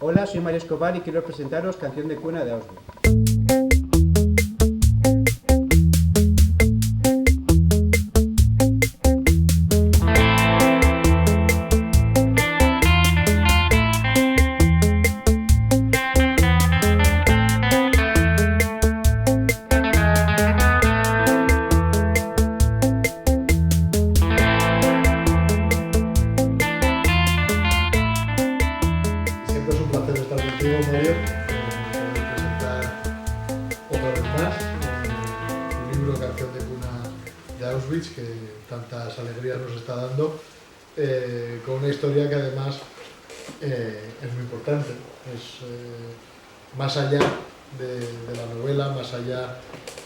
Hola, soy Mario Escobar y quiero presentaros Canción de Cuna de Auschwitz. Siempre es un placer estar contigo, Mario, poder presentar otra vez más el libro Canción de Cuna de Auschwitz, que tantas alegrías nos está dando, con una historia que además es muy importante. Es más allá de la novela, más allá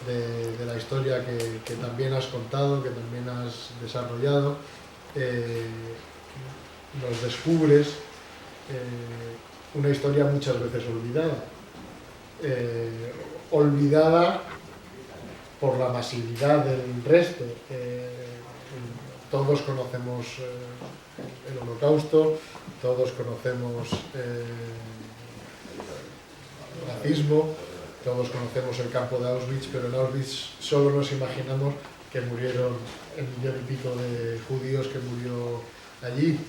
de la historia que también has contado, que también has desarrollado, nos descubres una historia muchas veces olvidada. Olvidada por la masividad del resto. Todos conocemos el Holocausto, todos conocemos el nazismo, todos conocemos el campo de Auschwitz, pero en Auschwitz solo nos imaginamos que murieron el 1,5 millón de judíos que murió allí.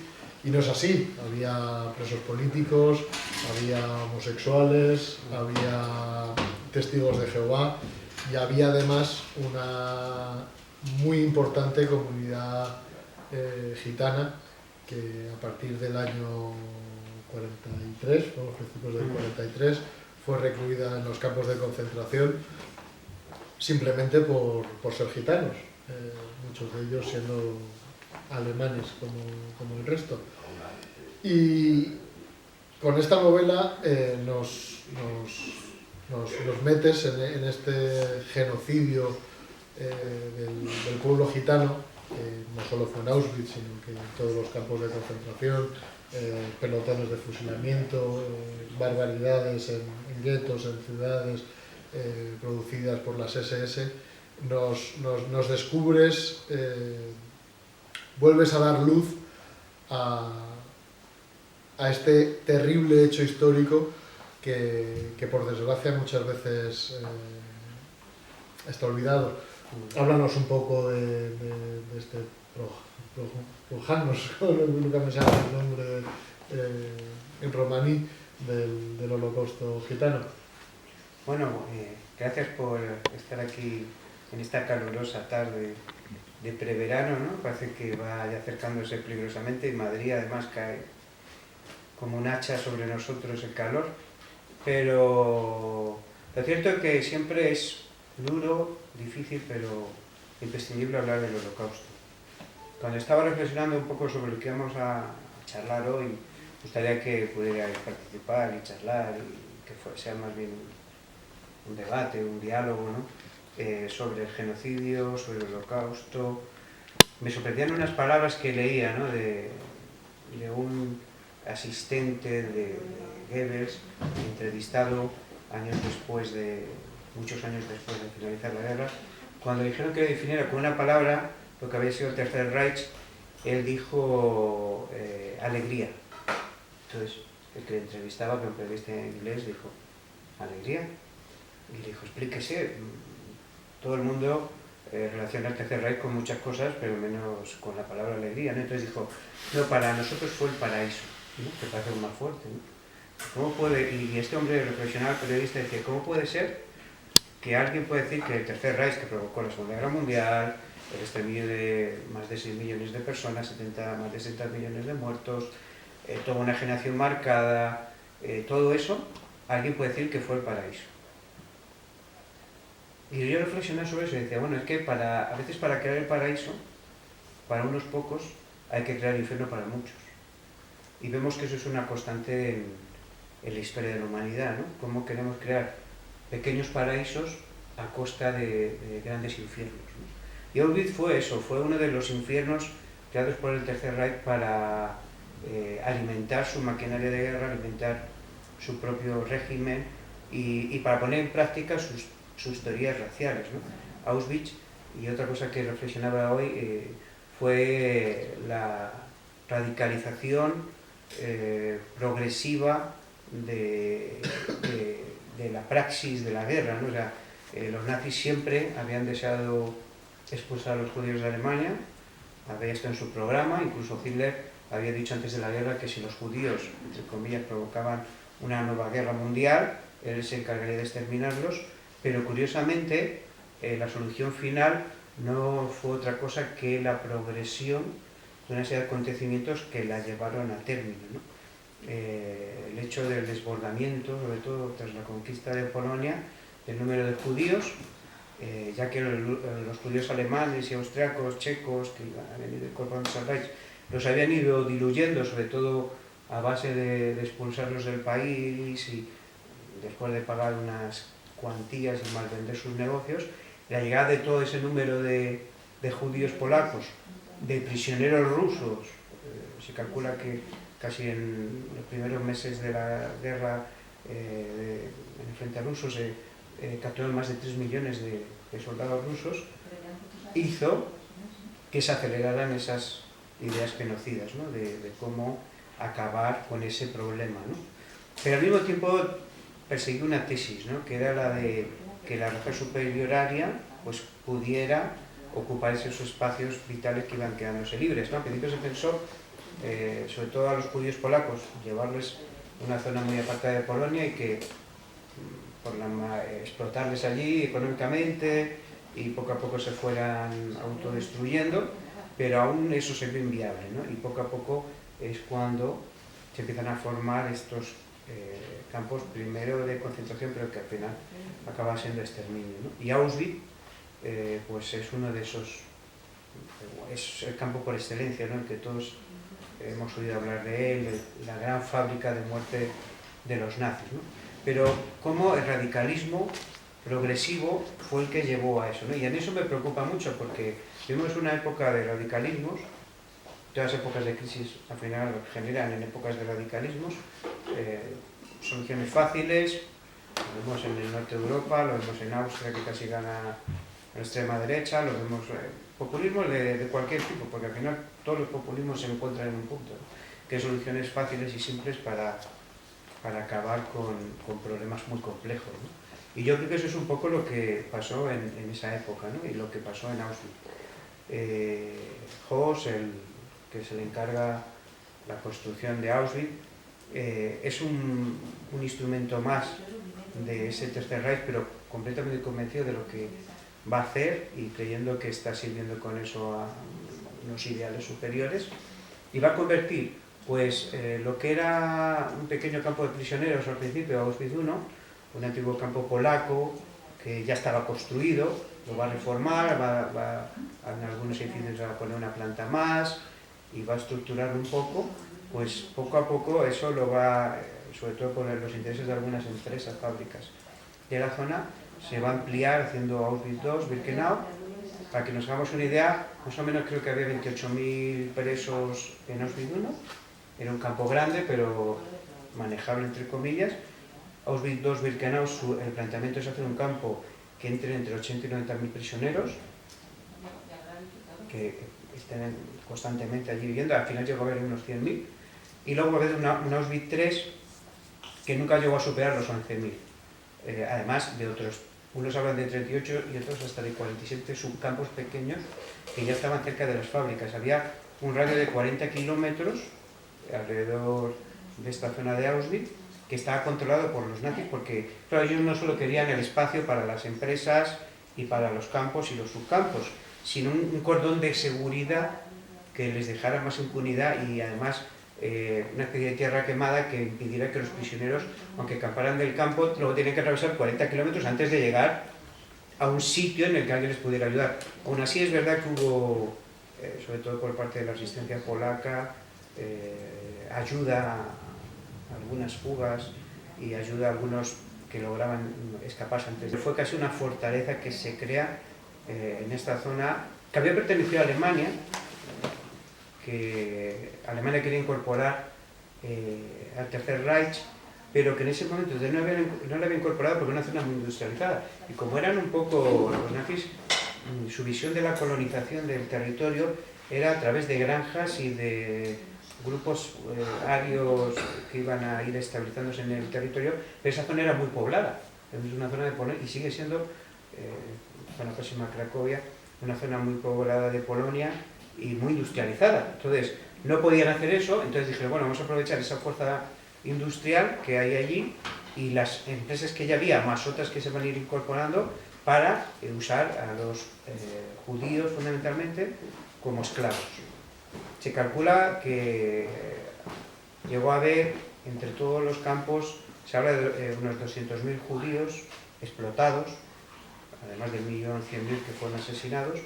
Y no es así, había presos políticos, había homosexuales, había testigos de Jehová y había además una muy importante comunidad gitana que a partir del año 43, o los principios del 43, fue recluida en los campos de concentración simplemente por ser gitanos, muchos de ellos siendo alemanes como el resto. Y con esta novela nos metes en este genocidio del pueblo gitano, que no solo fue en Auschwitz, sino que en todos los campos de concentración, pelotones de fusilamiento, barbaridades en guetos, en ciudades producidas por las SS. Nos descubres, vuelves a dar luz a este terrible hecho histórico que por desgracia muchas veces está olvidado. Háblanos un poco de este Projanos, nunca me sale el nombre en romaní del Holocausto gitano. Bueno, gracias por estar aquí en esta calurosa tarde de preverano, ¿no? Parece que va ya acercándose peligrosamente y Madrid además cae como un hacha sobre nosotros el calor, pero lo cierto es que siempre es duro, difícil, pero imprescindible hablar del Holocausto. Cuando estaba reflexionando un poco sobre lo que vamos a charlar hoy, me gustaría que pudierais participar y charlar y que sea más bien un debate, un diálogo, ¿no? Sobre el genocidio, sobre el Holocausto. Me sorprendían unas palabras que leía, ¿no? de un asistente de Goebbels, entrevistado muchos años después de finalizar la guerra. Cuando dijeron que definiera con una palabra lo que había sido el Tercer Reich, él dijo alegría. Entonces, el que le entrevistaba, que era un periodista en inglés, dijo, ¿alegría? Y le dijo, explíquese. Todo el mundo relaciona el Tercer Reich con muchas cosas, pero menos con la palabra alegría, ¿no? Entonces dijo, no, para nosotros fue el paraíso, ¿no? Que parece más fuerte, ¿no? ¿Cómo puede? Y este hombre reflexionaba, periodista, decía, ¿cómo puede ser que alguien puede decir que el Tercer Reich, que provocó la Segunda Guerra Mundial, el exterminio de más de 6 millones de personas, más de 70 millones de muertos, toda una generación marcada, todo eso, alguien puede decir que fue el paraíso? Y yo reflexioné sobre eso y decía, bueno, es que a veces para crear el paraíso, para unos pocos, hay que crear el infierno para muchos. Y vemos que eso es una constante en la historia de la humanidad, ¿no? Cómo queremos crear pequeños paraísos a costa de grandes infiernos, ¿no? Y Auschwitz fue eso, fue uno de los infiernos creados por el Tercer Reich para alimentar su maquinaria de guerra, alimentar su propio régimen y para poner en práctica sus teorías raciales, ¿no? Auschwitz, y otra cosa que reflexionaba hoy, fue la radicalización progresiva de la praxis de la guerra, ¿no? O sea, los nazis siempre habían deseado expulsar a los judíos de Alemania, había esto en su programa, incluso Hitler había dicho antes de la guerra que si los judíos, entre comillas, provocaban una nueva guerra mundial, él se encargaría de exterminarlos, pero curiosamente la solución final no fue otra cosa que la progresión de una serie de acontecimientos que la llevaron a término, ¿no? El hecho del desbordamiento, sobre todo tras la conquista de Polonia, del número de judíos, ya que los judíos alemanes y austriacos, checos, que habían ido incorporándose al Reich, los habían ido diluyendo, sobre todo a base de expulsarlos del país y después de pagar unas cuantías y malvender sus negocios. La llegada de todo ese número de judíos polacos, de prisioneros rusos, se calcula que casi en los primeros meses de la guerra en el frente a rusos se capturaron más de 3 millones de soldados rusos, hizo que se aceleraran esas ideas genocidas, ¿no? de cómo acabar con ese problema, ¿no? Pero al mismo tiempo persiguió una tesis, ¿no? Que era la de que la raza superioraria pues, pudiera ocupar esos espacios vitales que iban quedándose libres, ¿no? Al principio se pensó, sobre todo a los judíos polacos, llevarles a una zona muy apartada de Polonia y que explotarles allí económicamente y poco a poco se fueran autodestruyendo, pero aún eso se ve inviable, ¿no? Y poco a poco es cuando se empiezan a formar estos campos, primero de concentración, pero que al final acaba siendo exterminio, ¿no? Y Auschwitz pues es uno de esos, es el campo por excelencia, ¿no? En que todos hemos oído hablar de él, la gran fábrica de muerte de los nazis, ¿no? Pero cómo el radicalismo progresivo fue el que llevó a eso, ¿no? Y en eso me preocupa mucho porque vivimos una época de radicalismos, todas las épocas de crisis al final generan en épocas de radicalismos soluciones fáciles, lo vemos en el norte de Europa, lo vemos en Austria que casi gana la extrema derecha, lo vemos populismos de cualquier tipo, porque al final todos los populismos se encuentran en un punto, ¿no? Que hay soluciones fáciles y simples para acabar con problemas muy complejos, ¿no? Y yo creo que eso es un poco lo que pasó en esa época, ¿no? Y lo que pasó en Auschwitz. Hoss, el que se le encarga la construcción de Auschwitz, es un instrumento más de ese Tercer Reich, pero completamente convencido de lo que va a hacer y creyendo que está sirviendo con eso a unos ideales superiores, y va a convertir pues lo que era un pequeño campo de prisioneros al principio, Auschwitz I, un antiguo campo polaco que ya estaba construido, lo va a reformar, en algunos edificios va a poner una planta más y va a estructurarlo un poco, pues poco a poco eso lo va, sobre todo por los intereses de algunas empresas, fábricas de la zona, se va a ampliar haciendo Auschwitz II, Birkenau. Para que nos hagamos una idea, más o menos creo que había 28.000 presos en Auschwitz I, era un campo grande pero manejable entre comillas. Auschwitz II, Birkenau, el planteamiento es hacer un campo que entre 80 y 90.000 prisioneros que estén constantemente allí viviendo, al final llegó a haber unos 100.000, y luego va a haber un Auschwitz III que nunca llegó a superar los 11.000, además de otros, unos hablan de 38 y otros hasta de 47 subcampos pequeños que ya estaban cerca de las fábricas. Había un radio de 40 kilómetros alrededor de esta zona de Auschwitz que estaba controlado por los nazis porque, claro, ellos no solo querían el espacio para las empresas y para los campos y los subcampos, sino un cordón de seguridad que les dejara más impunidad y además una especie de tierra quemada que impidiera que los prisioneros, aunque acamparan del campo, luego tienen que atravesar 40 kilómetros antes de llegar a un sitio en el que alguien les pudiera ayudar. Aún así es verdad que hubo, sobre todo por parte de la resistencia polaca, ayuda a algunas fugas y ayuda a algunos que lograban escaparse antes. Fue casi una fortaleza que se crea en esta zona, que había pertenecido a Alemania, que Alemania quería incorporar al Tercer Reich, pero que en ese momento no la había incorporado porque era una zona muy industrializada. Y como eran un poco los nazis, su visión de la colonización del territorio era a través de granjas y de grupos arios que iban a ir estabilizándose en el territorio, pero esa zona era muy poblada, es una zona de Polonia y sigue siendo, zona próxima a Cracovia, una zona muy poblada de Polonia y muy industrializada. Entonces, no podían hacer eso, entonces dijeron, bueno, vamos a aprovechar esa fuerza industrial que hay allí y las empresas que ya había, más otras que se van a ir incorporando, para usar a los judíos fundamentalmente como esclavos. Se calcula que llegó a haber, entre todos los campos, se habla de unos 200.000 judíos explotados, además de 1.100.000 que fueron asesinados,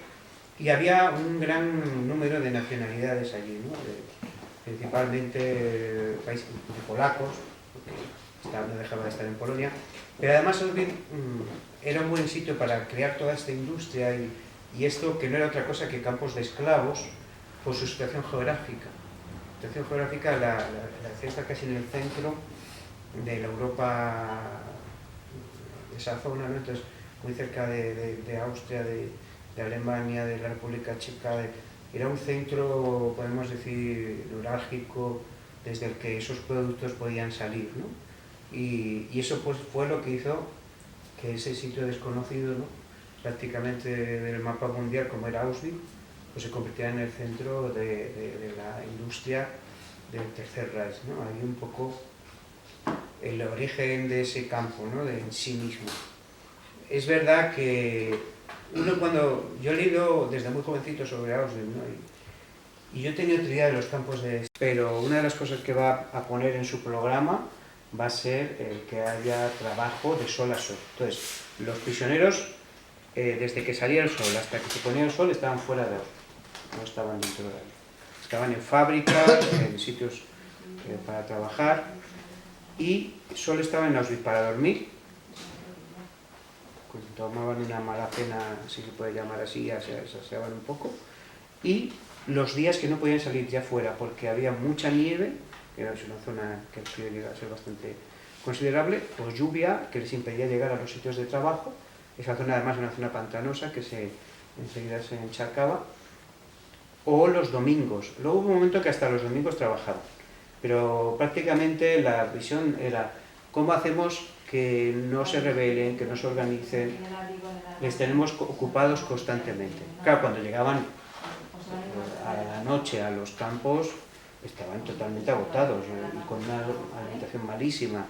y había un gran número de nacionalidades allí, ¿no? Principalmente países de polacos, porque no dejaba de estar en Polonia, pero además Auschwitz era un buen sitio para crear toda esta industria y esto que no era otra cosa que campos de esclavos por su situación geográfica. La situación geográfica la ciudad está casi en el centro de la Europa, de esa zona, ¿no? Entonces, muy cerca de Austria, de Alemania, de la República Checa, era un centro, podemos decir, neurálgico, desde el que esos productos podían salir, ¿no? Y eso pues fue lo que hizo que ese sitio desconocido, ¿no? Prácticamente del mapa mundial, como era Auschwitz, pues se convirtiera en el centro de la industria del Tercer Reich, ¿no? Ahí un poco el origen de ese campo, ¿no? En sí mismo. Es verdad que yo he leído desde muy jovencito sobre Auschwitz, ¿no? Y yo tenía otra idea de los campos de... Pero una de las cosas que va a poner en su programa va a ser el que haya trabajo de sol a sol. Entonces, los prisioneros, desde que salía el sol hasta que se ponía el sol, estaban fuera de Auschwitz, no estaban dentro de Auschwitz. Estaban en fábricas, en sitios para trabajar, y solo estaban en Auschwitz para dormir. Tomaban una mala cena, si se puede llamar así, ya se saciaban un poco, y los días que no podían salir ya fuera porque había mucha nieve, que era una zona que el frío llega a ser bastante considerable, pues lluvia que les impedía llegar a los sitios de trabajo. Esa zona además era una zona pantanosa que enseguida se encharcaba, o los domingos. Luego hubo un momento que hasta los domingos trabajaban, pero prácticamente la visión era ¿cómo hacemos que no se rebelen, que no se organicen? Les tenemos ocupados constantemente. Claro, cuando llegaban a la noche a los campos estaban totalmente agotados y con una alimentación malísima,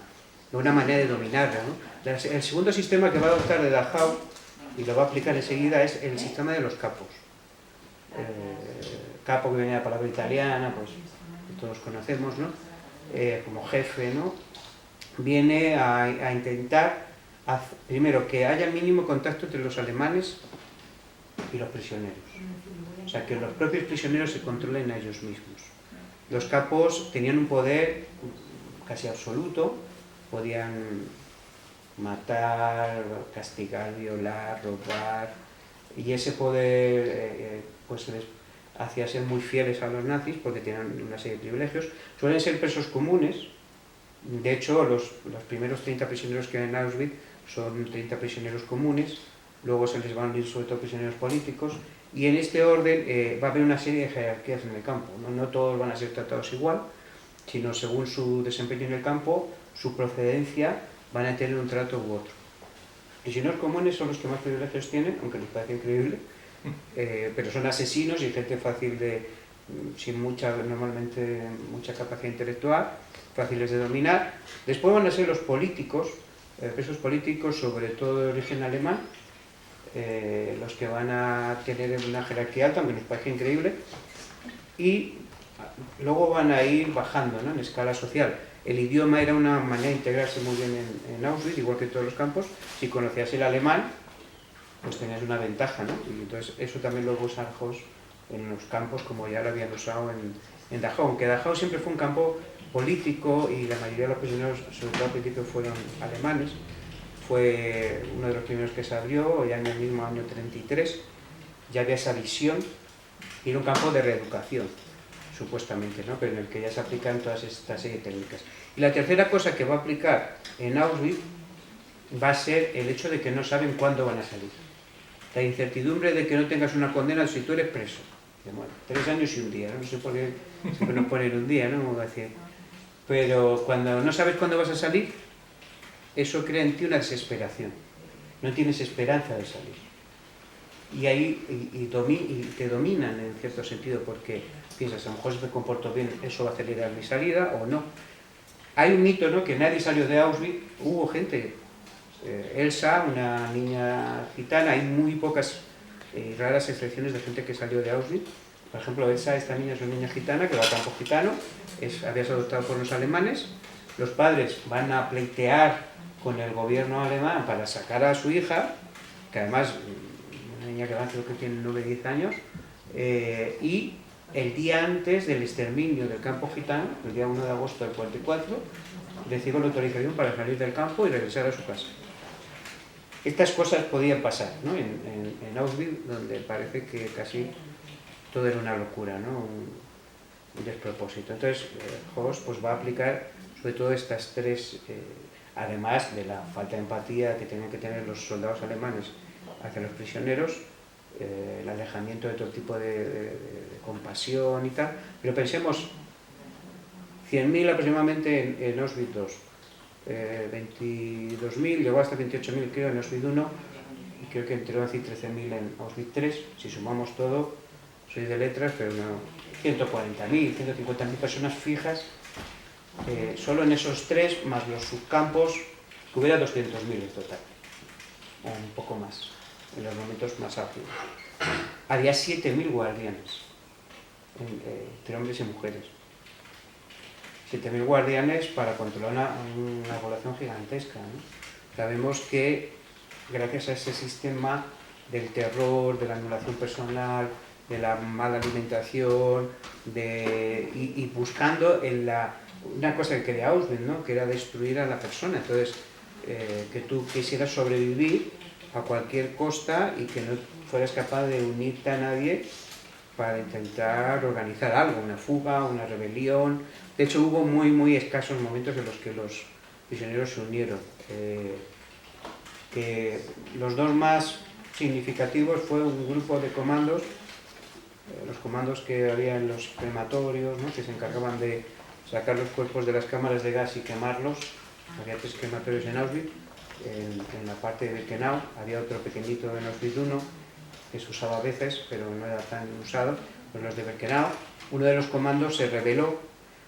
una manera de dominarla, ¿no? El segundo sistema que va a adoptar de Dachau, y lo va a aplicar enseguida, es el sistema de los capos. Capo, que viene de la palabra italiana, pues que todos conocemos, ¿no? Como jefe, ¿no? Viene a intentar, primero, que haya el mínimo contacto entre los alemanes y los prisioneros. O sea, que los propios prisioneros se controlen a ellos mismos. Los capos tenían un poder casi absoluto, podían matar, castigar, violar, robar, y ese poder pues les hacía ser muy fieles a los nazis porque tenían una serie de privilegios. Suelen ser presos comunes. De hecho, los primeros 30 prisioneros que hay en Auschwitz son 30 prisioneros comunes, luego se les van a unir sobre todo prisioneros políticos, y en este orden va a haber una serie de jerarquías en el campo. No todos van a ser tratados igual, sino según su desempeño en el campo, su procedencia, van a tener un trato u otro. Prisioneros comunes son los que más privilegios tienen, aunque les parece increíble, pero son asesinos y gente fácil sin normalmente mucha capacidad intelectual, fáciles de dominar. Después van a ser los políticos, presos políticos, sobre todo de origen alemán, los que van a tener una jerarquía alta, aunque nos parece increíble, y luego van a ir bajando, ¿no? En escala social. El idioma era una manera de integrarse muy bien en Auschwitz, igual que en todos los campos. Si conocías el alemán, pues tenías una ventaja, ¿no? Y entonces eso también luego usa Arjos en los campos, como ya lo habían usado en Dachau. Aunque Dachau siempre fue un campo político y la mayoría de los prisioneros, sobre todo al principio, fueron alemanes. Fue uno de los primeros que se abrió, ya en el mismo año 33, ya había esa visión, y era un campo de reeducación, supuestamente, ¿no? Pero en el que ya se aplican todas estas serie de técnicas. Y la tercera cosa que va a aplicar en Auschwitz va a ser el hecho de que no saben cuándo van a salir. La incertidumbre de que no tengas una condena si tú eres preso Bueno, 3 años y un día, no sé por qué siempre nos ponen un día, ¿no? Pero cuando no sabes cuándo vas a salir, eso crea en ti una desesperación. No tienes esperanza de salir. Y ahí te dominan en cierto sentido, porque piensas, a lo mejor si me comporto bien, eso va a acelerar mi salida o no. Hay un mito, ¿no?, que nadie salió de Auschwitz. Hubo gente, Elsa, una niña gitana, hay muy pocas raras excepciones de gente que salió de Auschwitz. Por ejemplo, Elsa, esta niña es una niña gitana que va al campo gitano, había sido adoptada por los alemanes. Los padres van a pleitear con el gobierno alemán para sacar a su hija, que además, una niña que va, creo que tiene 9 o 10 años, y el día antes del exterminio del campo gitano, el día 1 de agosto del 44, recibe la autorización para salir del campo y regresar a su casa. Estas cosas podían pasar, ¿no?, en Auschwitz, donde parece que casi todo era una locura, ¿no?, un despropósito. Entonces, Hoss pues, va a aplicar sobre todo estas tres, además de la falta de empatía que tenían que tener los soldados alemanes hacia los prisioneros, el alejamiento de todo tipo de compasión y tal, pero pensemos, 100.000 aproximadamente en Auschwitz II, 22.000, llegó hasta 28.000 creo en Auschwitz I, y creo que entre 11 y 13.000 en Auschwitz III, si sumamos todo, soy de letras, pero no, 140.000, 150.000 personas fijas, solo en esos tres, más los subcampos, que hubiera 200.000 en total, o un poco más, en los momentos más álgidos. Había 7.000 guardianes, entre hombres y mujeres. 7.000 guardianes para controlar una población gigantesca, ¿no? Sabemos que gracias a ese sistema del terror, de la anulación personal, de la mala alimentación, y buscando una cosa que quería Auschwitz, ¿no?, que era destruir a la persona. Entonces, que tú quisieras sobrevivir a cualquier costa y que no fueras capaz de unirte a nadie para intentar organizar algo, una fuga, una rebelión. De hecho, hubo muy escasos momentos en los que los prisioneros se unieron. Que los dos más significativos fue un grupo de comandos, los comandos que había en los crematorios, ¿no?, que se encargaban de sacar los cuerpos de las cámaras de gas y quemarlos. Había 3 crematorios en Auschwitz, en la parte de Birkenau, había otro pequeñito en Auschwitz I, que se usaba a veces, pero no era tan usado, pues los de Birkenau. Uno de los comandos se rebeló,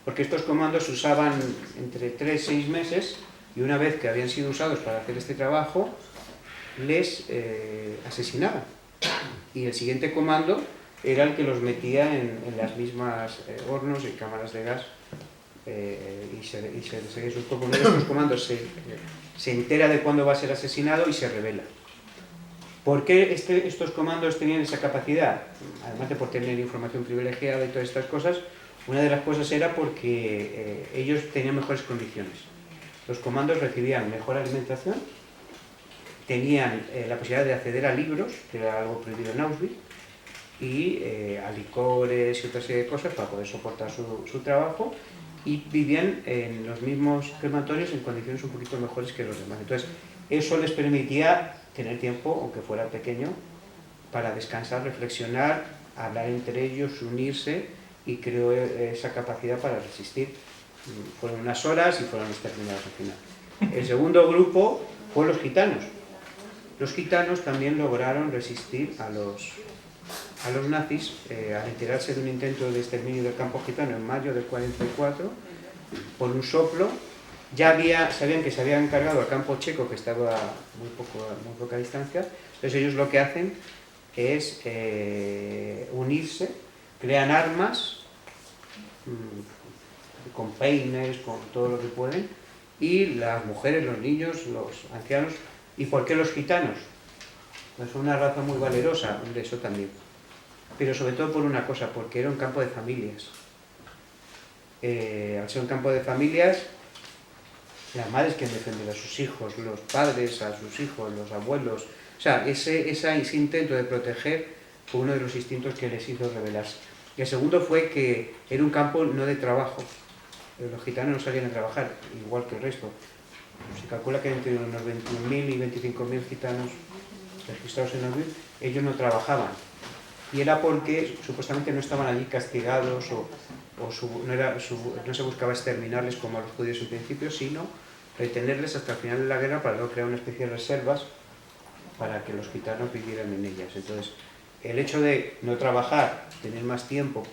porque estos comandos se usaban entre 3 y 6 meses, y una vez que habían sido usados para hacer este trabajo, les asesinaban. Y el siguiente comando era el que los metía en las mismas hornos y cámaras de gas, y se seguía sus cuerpos. Uno de estos comandos se entera de cuándo va a ser asesinado y se rebela. ¿Por qué estos comandos tenían esa capacidad? Además de por tener información privilegiada y todas estas cosas, una de las cosas era porque ellos tenían mejores condiciones. Los comandos recibían mejor alimentación, tenían la posibilidad de acceder a libros, que era algo prohibido en Auschwitz, y a licores y otra serie de cosas para poder soportar su trabajo, y vivían en los mismos crematorios en condiciones un poquito mejores que los demás. Entonces, eso les permitía tener tiempo, aunque fuera pequeño, para descansar, reflexionar, hablar entre ellos, unirse, y creó esa capacidad para resistir. Fueron unas horas y fueron exterminados al final. El segundo grupo fue los gitanos. Los gitanos también lograron resistir a los nazis, al enterarse de un intento de exterminio del campo gitano en mayo del 44, por un soplo. Ya sabían que se habían encargado al campo checo, que estaba a muy poca distancia. Entonces ellos lo que hacen es unirse, crean armas, con peines, con todo lo que pueden, y las mujeres, los niños, los ancianos. ¿Y por qué los gitanos? Pues una raza muy valerosa, de eso también. Pero sobre todo por una cosa, porque era un campo de familias. Al ser un campo de familias, las madres quieren defender a sus hijos, los padres a sus hijos, los abuelos. O sea, ese intento de proteger fue uno de los instintos que les hizo rebelarse. Y el segundo fue que era un campo no de trabajo. Los gitanos no salían a trabajar, igual que el resto. Se calcula que entre unos 21.000 y 25.000 gitanos registrados en Auschwitz, ellos no trabajaban. y era porque supuestamente no estaban allí castigados o no se buscaba exterminarles como a los judíos en principio, sino retenerles hasta el final de la guerra para luego crear una especie de reservas para que los gitanos vivieran en ellas. Entonces, el hecho de no trabajar, tener más tiempo,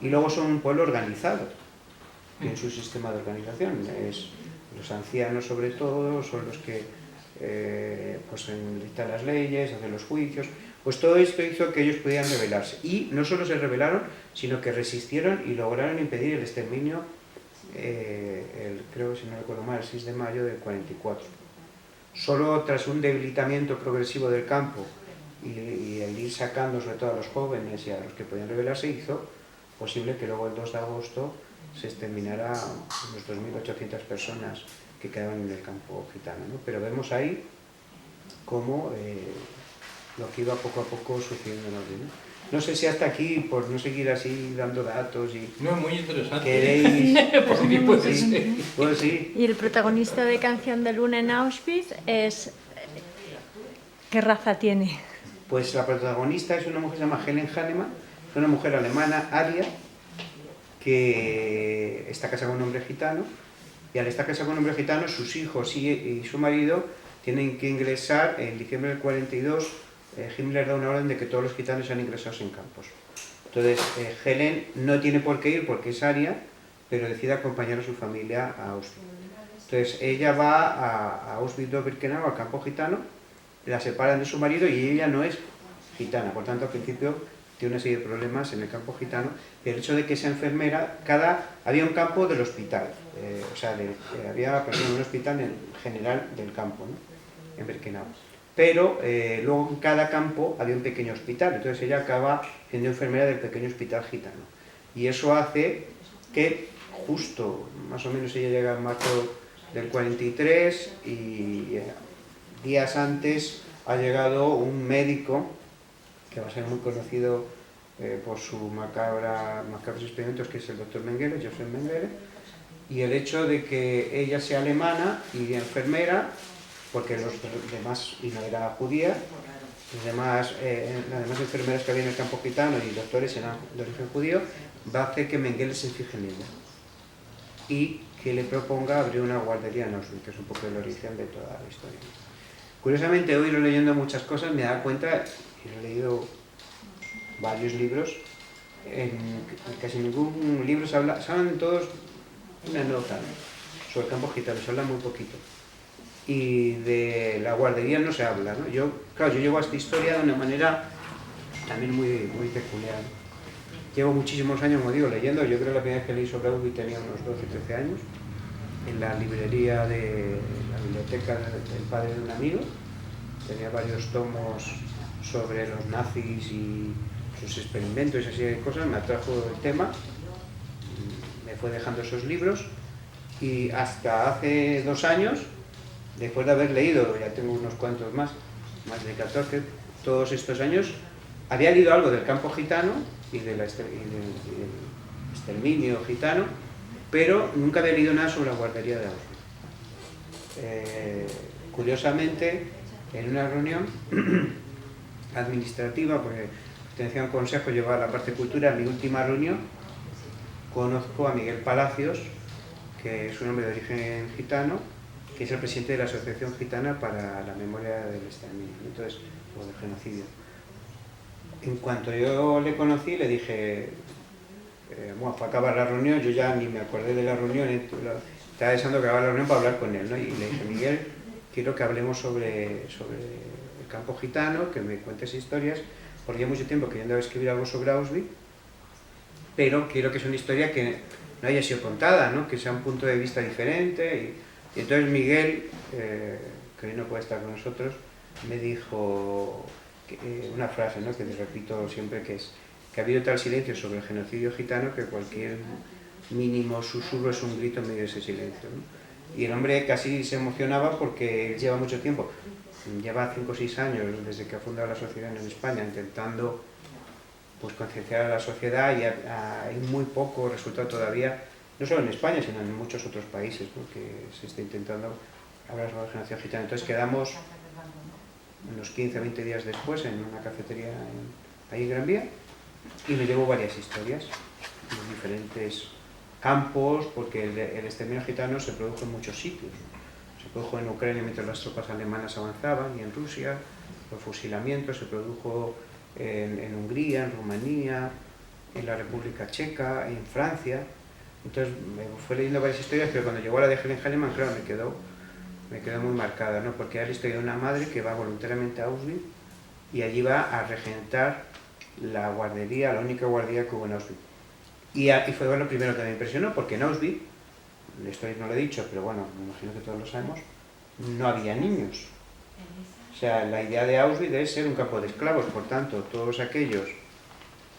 y luego son un pueblo organizado, tienen su sistema de organización, los ancianos sobre todo son los que pues dictan las leyes, hacen los juicios, pues todo esto hizo que ellos pudieran rebelarse. Y no solo se rebelaron, sino que resistieron y lograron impedir el exterminio, creo, si no recuerdo mal, el 6 de mayo del 44. Solo tras un debilitamiento progresivo del campo y el ir sacando sobre todo a los jóvenes y a los que podían rebelarse, hizo posible que luego el 2 de agosto se exterminara unos 2.800 personas que quedaban en el campo gitano, ¿no? Pero vemos ahí cómo lo que iba poco a poco sucediendo en orden, ¿no? No sé si hasta aquí, por no seguir así dando datos y... No, muy interesante. ¿Queréis? Por mí puede ser. Pues sí. Y el protagonista de Canción de Luna en Auschwitz es... ¿Qué raza tiene? Pues la protagonista es una mujer que se llama Helen Hahnemann, es una mujer alemana, aria, que está casada con un hombre gitano, y al estar casada con un hombre gitano, sus hijos y su marido tienen que ingresar en diciembre del 42. Himmler da una orden de que todos los gitanos sean ingresados en campos. Entonces, Helen no tiene por qué ir porque es aria, pero decide acompañar a su familia a Auschwitz. Entonces, ella va a Auschwitz-Birkenau, al campo gitano, la separan de su marido y ella no es gitana, por tanto, al principio tiene una serie de problemas en el campo gitano. Y el hecho de que sea enfermera, había un campo del hospital, había un hospital en general del campo, ¿no? En Birkenau. Pero luego en cada campo había un pequeño hospital, entonces ella acaba siendo enfermera del pequeño hospital gitano. Y eso hace que justo, más o menos ella llega en marzo del 43 y días antes ha llegado un médico que va a ser muy conocido por sus macabros experimentos, que es el doctor Mengele, Joseph Mengele, y el hecho de que ella sea alemana y enfermera, porque los demás, y no era judía, las demás enfermeras que había en el campo gitano y doctores eran de origen judío, va a hacer que Mengele se fije en ella y que le proponga abrir una guardería en Auschwitz, que es un poco el origen de toda la historia. Curiosamente, hoy leyendo muchas cosas me he dado cuenta, y he leído varios libros, en casi ningún libro se hablan todos una nota, ¿no?, sobre el campo gitano, se habla muy poquito. Y de la guardería no se habla, ¿no? Yo llego a esta historia de una manera también muy, muy peculiar. Llevo muchísimos años, como digo, leyendo. Yo creo que la primera vez que leí sobre Auschwitz tenía unos 12-13 años, en la librería de la biblioteca del padre de un amigo. Tenía varios tomos sobre los nazis y sus experimentos y así de cosas. Me atrajo el tema, me fue dejando esos libros, y hasta hace 2 años, después de haber leído, ya tengo unos cuantos más de 14, todos estos años, había leído algo del campo gitano y del exterminio gitano, pero nunca había leído nada sobre la guardería de Auschwitz. Curiosamente, en una reunión administrativa, porque pertenecía a un consejo, llevaba la parte de cultura, en mi última reunión, conozco a Miguel Palacios, que es un hombre de origen gitano, que es el presidente de la Asociación Gitana para la Memoria del Exterminio, entonces, o del genocidio. En cuanto yo le conocí, le dije, fue a acabar la reunión, yo ya ni me acordé de la reunión, estaba deseando acabar la reunión para hablar con él, ¿no? Y le dije, Miguel, quiero que hablemos sobre el campo gitano, que me cuentes historias, porque llevo mucho tiempo queriendo escribir algo sobre Auschwitz, pero quiero que sea una historia que no haya sido contada, ¿no?, que sea un punto de vista diferente. Y entonces Miguel, que hoy no puede estar con nosotros, me dijo una frase, ¿no?, que te repito siempre, que es que ha habido tal silencio sobre el genocidio gitano que cualquier mínimo susurro es un grito en medio de ese silencio, ¿no? Y el hombre casi se emocionaba porque él lleva mucho tiempo, lleva 5 o 6 años desde que ha fundado la asociación en España, intentando pues concienciar a la sociedad, y hay muy poco resultado todavía, no solo en España, sino en muchos otros países, ¿no?, que se está intentando hablar sobre la genocidio gitano. Entonces quedamos unos 15 o 20 días después en una cafetería ahí en Gran Vía, y me llevó varias historias de diferentes campos, porque el exterminio gitano se produjo en muchos sitios. Se produjo en Ucrania mientras las tropas alemanas avanzaban, y en Rusia, los fusilamientos, se produjo en Hungría, en Rumanía, en la República Checa, en Francia. Entonces me fue leyendo varias historias, pero cuando llegó a la de Helen Hahnemann, claro, me quedó muy marcada, ¿no? Porque era la historia de una madre que va voluntariamente a Auschwitz y allí va a regentar la guardería, la única guardería que hubo en Auschwitz. Y fue lo primero que me impresionó, porque en Auschwitz, la historia no lo he dicho, pero bueno, me imagino que todos lo sabemos, no había niños. O sea, la idea de Auschwitz es ser un campo de esclavos, por tanto, todos aquellos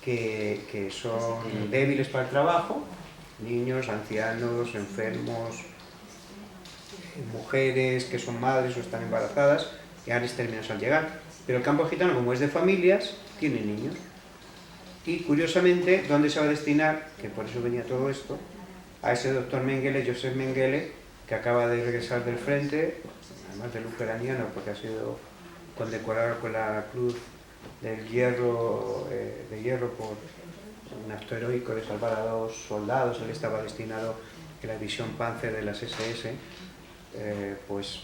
que son débiles para el trabajo, niños, ancianos, enfermos, mujeres que son madres o están embarazadas, eran exterminados al llegar. Pero el campo gitano, como es de familias, tiene niños. Y curiosamente, ¿dónde se va a destinar? Que por eso venía todo esto, a ese doctor Mengele, Joseph Mengele, que acaba de regresar del frente, además del ucraniano, porque ha sido condecorado con la Cruz del Hierro, de Hierro por un acto heroico de salvar a 2 soldados. Él estaba destinado en la división Panzer de las SS. Pues,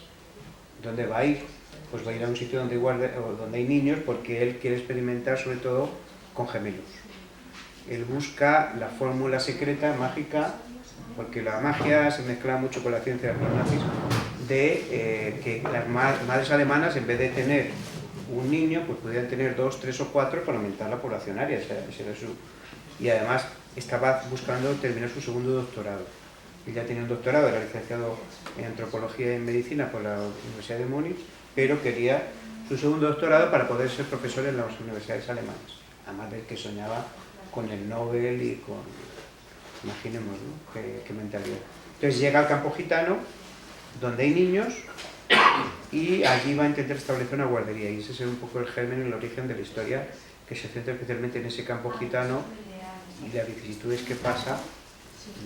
¿dónde va a ir? Pues va a ir a un sitio donde hay niños, porque él quiere experimentar sobre todo con gemelos. Él busca la fórmula secreta, mágica, porque la magia se mezcla mucho con la ciencia de los nazis, de que las madres alemanas, en vez de tener un niño, pues pudieran tener 2, 3 o 4 para aumentar la población aria. Y además estaba buscando terminar su segundo doctorado. Él ya tenía un doctorado, era licenciado en antropología y en medicina por la Universidad de Múnich, pero quería su segundo doctorado para poder ser profesor en las universidades alemanas. Además de que soñaba con el Nobel y con, imaginemos, ¿no? qué mentalidad. Entonces llega al campo gitano, donde hay niños, y allí va a intentar establecer una guardería. Y ese es un poco el germen, el origen de la historia, que se centra especialmente en ese campo gitano y las vicisitudes que pasa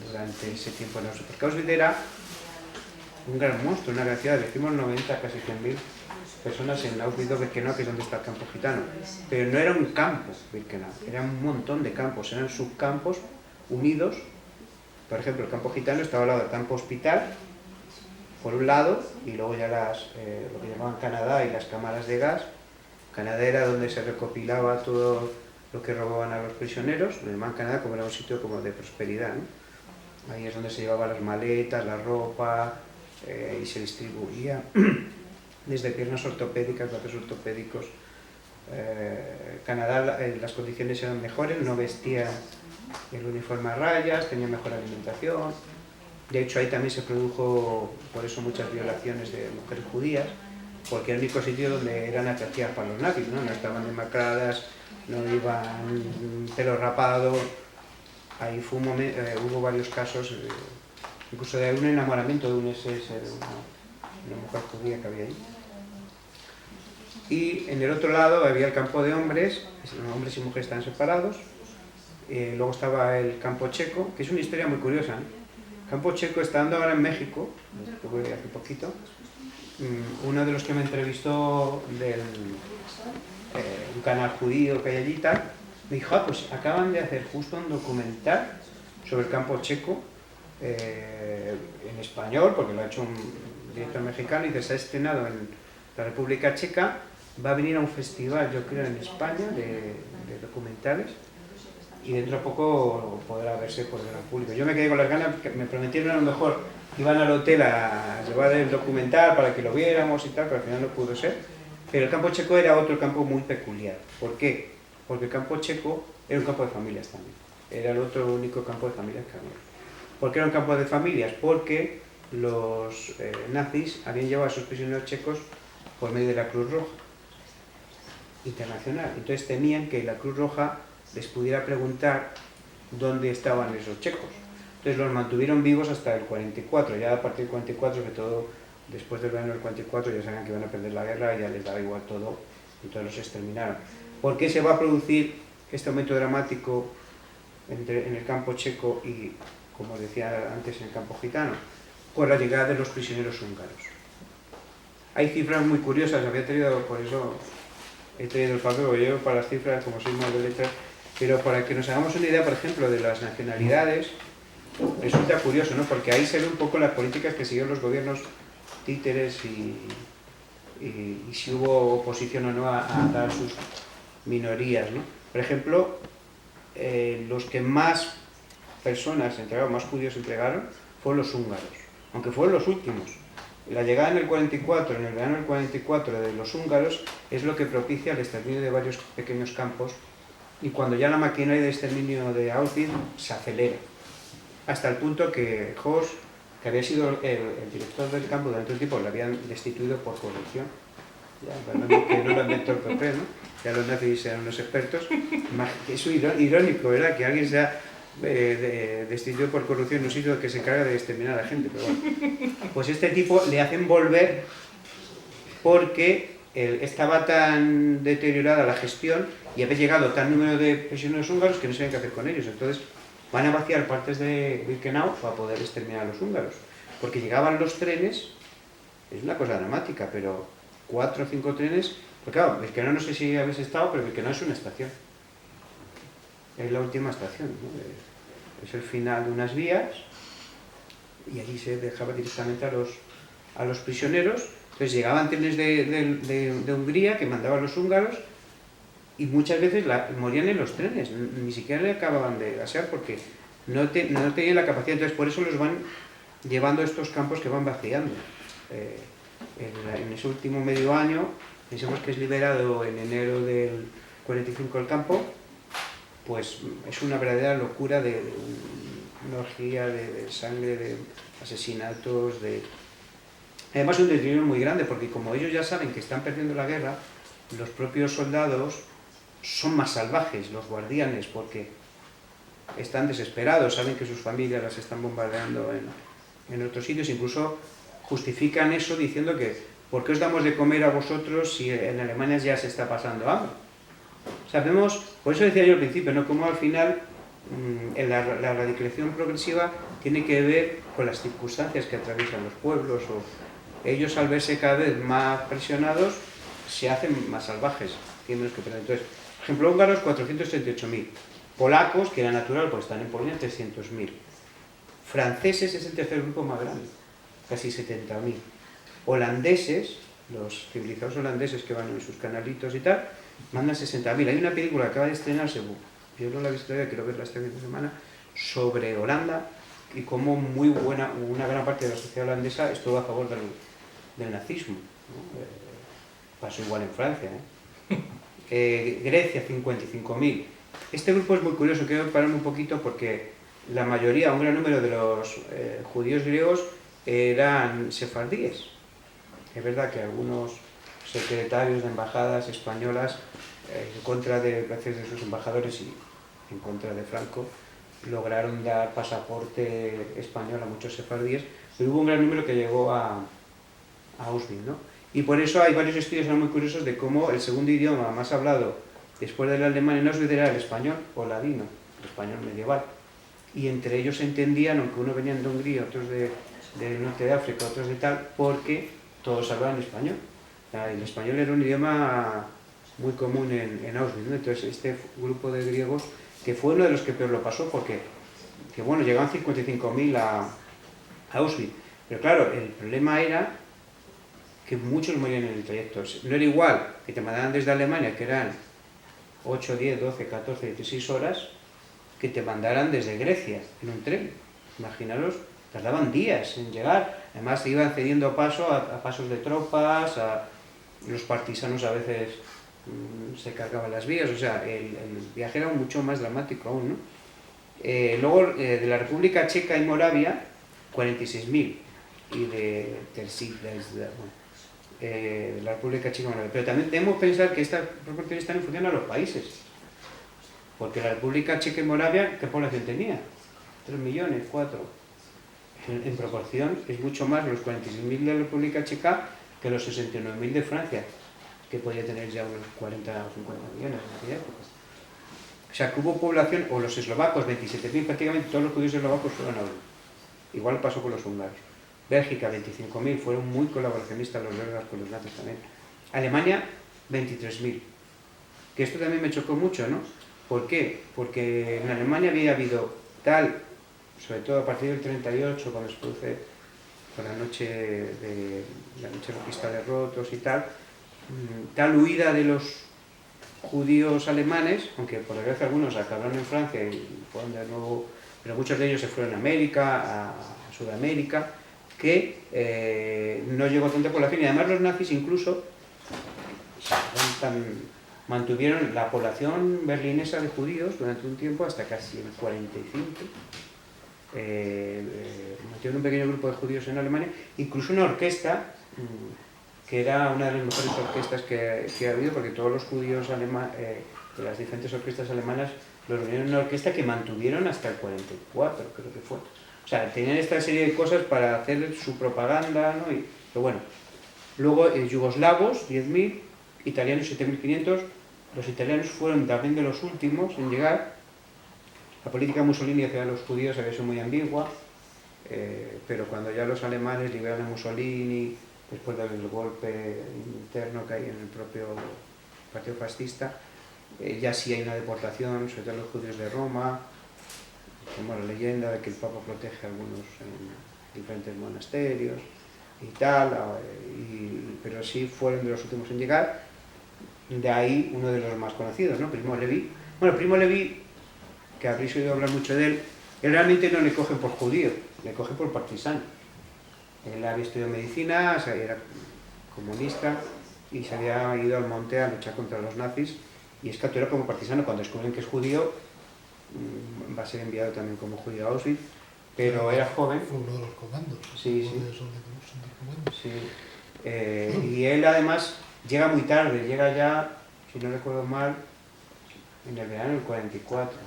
durante ese tiempo. Porque Auschwitz era un gran monstruo, una gran ciudad. Decimos 90, casi 100.000 personas en Auschwitz-Birkenau, que es donde está el campo gitano. Pero no era un campo, Birkenau, era un montón de campos, eran subcampos unidos. Por ejemplo, el campo gitano estaba al lado del campo hospital, por un lado, y luego ya lo que llamaban Canadá y las cámaras de gas. Canadá era donde se recopilaba todo lo que robaban a los prisioneros. Lo llamaban Canadá como era un sitio como de prosperidad, ¿no? Ahí es donde se llevaban las maletas, la ropa, y se distribuía desde piernas ortopédicas, brazos ortopédicos. Canadá, las condiciones eran mejores, no vestía el uniforme a rayas, tenía mejor alimentación. De hecho, ahí también se produjo, por eso, muchas violaciones de mujeres judías, porque era el único sitio donde eran atractivas para los nazis, ¿no? No estaban demacradas, no iban pelo rapado. Ahí hubo varios casos, incluso de un enamoramiento de un SS, de una mujer judía que había ahí. Y en el otro lado había el campo de hombres y mujeres estaban separados. Luego estaba el campo checo, que es una historia muy curiosa, ¿eh? Campo checo, estando ahora en México, hace poquito, uno de los que me entrevistó del un canal judío que hay allí y tal, me dijo, pues acaban de hacer justo un documental sobre el campo checo, en español, porque lo ha hecho un director mexicano, y se ha estrenado en la República Checa. Va a venir a un festival, yo creo, en España, de documentales, y dentro de poco podrá verse por el gran público. Yo me quedé con las ganas, que me prometieron a lo mejor que iban al hotel a llevar el documental para que lo viéramos y tal, pero al final no pudo ser. Pero el campo checo era otro campo muy peculiar. ¿Por qué? Porque el campo checo era un campo de familias también. Era el otro único campo de familias que había. ¿Por qué era un campo de familias? Porque los nazis habían llevado a sus prisioneros checos por medio de la Cruz Roja Internacional. Entonces temían que la Cruz Roja les pudiera preguntar dónde estaban esos checos. Entonces los mantuvieron vivos hasta el 44. Ya a partir del 44, sobre todo después del verano del 44, ya sabían que iban a perder la guerra y ya les daba igual todo, y todos los exterminaron. ¿Por qué se va a producir este aumento dramático en el campo checo y, como decía antes, en el campo gitano? Por la llegada de los prisioneros húngaros. Hay cifras muy curiosas, había tenido por eso he traído el papel, porque yo para las cifras, como soy más de letras, pero para que nos hagamos una idea, por ejemplo, de las nacionalidades, resulta curioso, ¿no? Porque ahí se ve un poco las políticas que siguieron los gobiernos títeres y si hubo oposición o no a dar sus minorías, ¿no? Por ejemplo, los que más personas entregaron, más judíos entregaron, fueron los húngaros, aunque fueron los últimos. La llegada en el 44, en el verano del 44 de los húngaros es lo que propicia el exterminio de varios pequeños campos, y cuando ya la maquinaria de exterminio de Auschwitz se acelera, hasta el punto que Horst, que había sido el director del campo durante un tiempo, lo habían destituido por corrupción. Ya, que no lo inventó el PP, ¿no? Ya los nazis eran unos expertos. Es irónico, ¿verdad? Que alguien sea destituido por corrupción en un sitio que se encarga de exterminar a la gente, pero bueno. Pues este tipo le hacen volver porque estaba tan deteriorada la gestión y había llegado tan número de prisioneros húngaros que no sabían qué hacer con ellos. Entonces van a vaciar partes de Birkenau para poder exterminar a los húngaros, porque llegaban los trenes, es una cosa dramática, pero 4 o 5 trenes, porque claro, Birkenau no sé si habéis estado, pero Birkenau es una estación, es la última estación, ¿no? Es el final de unas vías y allí se dejaba directamente a los prisioneros. Entonces llegaban trenes de Hungría que mandaban los húngaros y muchas veces morían en los trenes, ni siquiera le acababan de gasear porque no tenían la capacidad. Entonces por eso los van llevando a estos campos que van vaciando. En ese último medio año, pensemos que es liberado en enero del 45 el campo, pues es una verdadera locura de una orgía de sangre, de asesinatos, además un deterioro muy grande, porque como ellos ya saben que están perdiendo la guerra, los propios soldados son más salvajes, los guardianes, porque están desesperados, saben que sus familias las están bombardeando en otros sitios, incluso justifican eso diciendo que ¿por qué os damos de comer a vosotros si en Alemania ya se está pasando hambre? Sabemos, por eso decía yo al principio, ¿no? Cómo al final la radicalización progresiva tiene que ver con las circunstancias que atraviesan los pueblos, o ellos al verse cada vez más presionados se hacen más salvajes, tienen menos que perder. Entonces, por ejemplo, húngaros 438.000, polacos, que era natural porque están en Polonia, 300.000, franceses es el tercer grupo más grande, casi 70.000, holandeses, los civilizados holandeses que van en sus canalitos y tal, mandan 60.000. Hay una película que acaba de estrenarse, yo no la he visto todavía, quiero verla este fin de semana, sobre Holanda y cómo muy buena, una gran parte de la sociedad holandesa estuvo a favor del nazismo, ¿no? Pasó igual en Francia, Grecia 55.000. Este grupo es muy curioso, quiero pararme un poquito porque la mayoría, un gran número de los judíos griegos eran sefardíes. Es verdad que algunos secretarios de embajadas españolas, en contra de sus embajadores y en contra de Franco, lograron dar pasaporte español a muchos sefardíes, pero hubo un gran número que llegó a Auschwitz, ¿no? Y por eso hay varios estudios muy curiosos de cómo el segundo idioma más hablado después del alemán en Auschwitz era el español o ladino, el español medieval. Y entre ellos se entendían, aunque uno venían de Hungría, otros del norte de África, otros de tal, porque todos hablaban español. El español era un idioma muy común en Auschwitz, ¿no? Entonces este grupo de griegos, que fue uno de los que peor lo pasó, porque bueno, llegaban 55.000 a Auschwitz. Pero claro, el problema era que muchos morían en el trayecto. No era igual que te mandaran desde Alemania, que eran 8, 10, 12, 14, 16 horas, que te mandaran desde Grecia en un tren. Imaginaros, tardaban días en llegar. Además, se iban cediendo paso a pasos de tropas, los partisanos a veces se cargaban las vías. O sea, el viaje era mucho más dramático aún, ¿no? Luego, de la República Checa y Moravia, 46.000. Y de la República Checa y Moravia. Pero también debemos pensar que estas proporciones están en función a los países. Porque la República Checa y Moravia, ¿qué población tenía? 3 millones, 4. En proporción es mucho más los 46.000 de la República Checa que los 69.000 de Francia, que podía tener ya unos 40 o 50 millones en aquella época. O sea, que hubo población, o los eslovacos, 27.000, prácticamente todos los judíos eslovacos fueron a Auschwitz. Igual pasó con los húngaros. Bélgica, 25.000, fueron muy colaboracionistas los belgas con los nazis también. Alemania, 23.000. que esto también me chocó mucho, ¿no? ¿Por qué? Porque en Alemania había habido tal, sobre todo a partir del 38, cuando se produce con la noche los cristales rotos y tal huida de los judíos alemanes, aunque por desgracia algunos acabaron en Francia y fueron de nuevo, pero muchos de ellos se fueron a América, a Sudamérica, que no llegó tanta población, y además los nazis incluso mantuvieron la población berlinesa de judíos durante un tiempo, hasta casi el 45, mantuvieron un pequeño grupo de judíos en Alemania, incluso una orquesta, que era una de las mejores orquestas que ha habido, porque todos los judíos de las diferentes orquestas alemanas los reunieron en una orquesta que mantuvieron hasta el 44, creo que fue. O sea, tenían esta serie de cosas para hacer su propaganda, ¿no? Pero bueno, luego yugoslavos, 10.000, italianos 7.500, los italianos fueron también de los últimos en llegar. La política Mussolini hacia los judíos había sido muy ambigua, pero cuando ya los alemanes liberan a Mussolini, después del golpe interno que hay en el propio partido fascista, ya sí hay una deportación, sobre todo los judíos de Roma, como la leyenda de que el Papa protege a algunos en diferentes monasterios y tal, pero sí fueron de los últimos en llegar. De ahí uno de los más conocidos, ¿no? Primo Levi. Bueno, Primo Levi, que habréis oído hablar mucho de él realmente no le cogen por judío, le cogen por partisano. Él había estudiado medicina, o sea, era comunista y se había ido al monte a luchar contra los nazis y es capturado como partisano. Cuando descubren que es judío, va a ser enviado también como judío a Auschwitz, pero era joven. Fue uno de los comandos. Sí, sí. Comandos. Sí. Y él además llega muy tarde, llega ya, si no recuerdo mal, en el verano del 44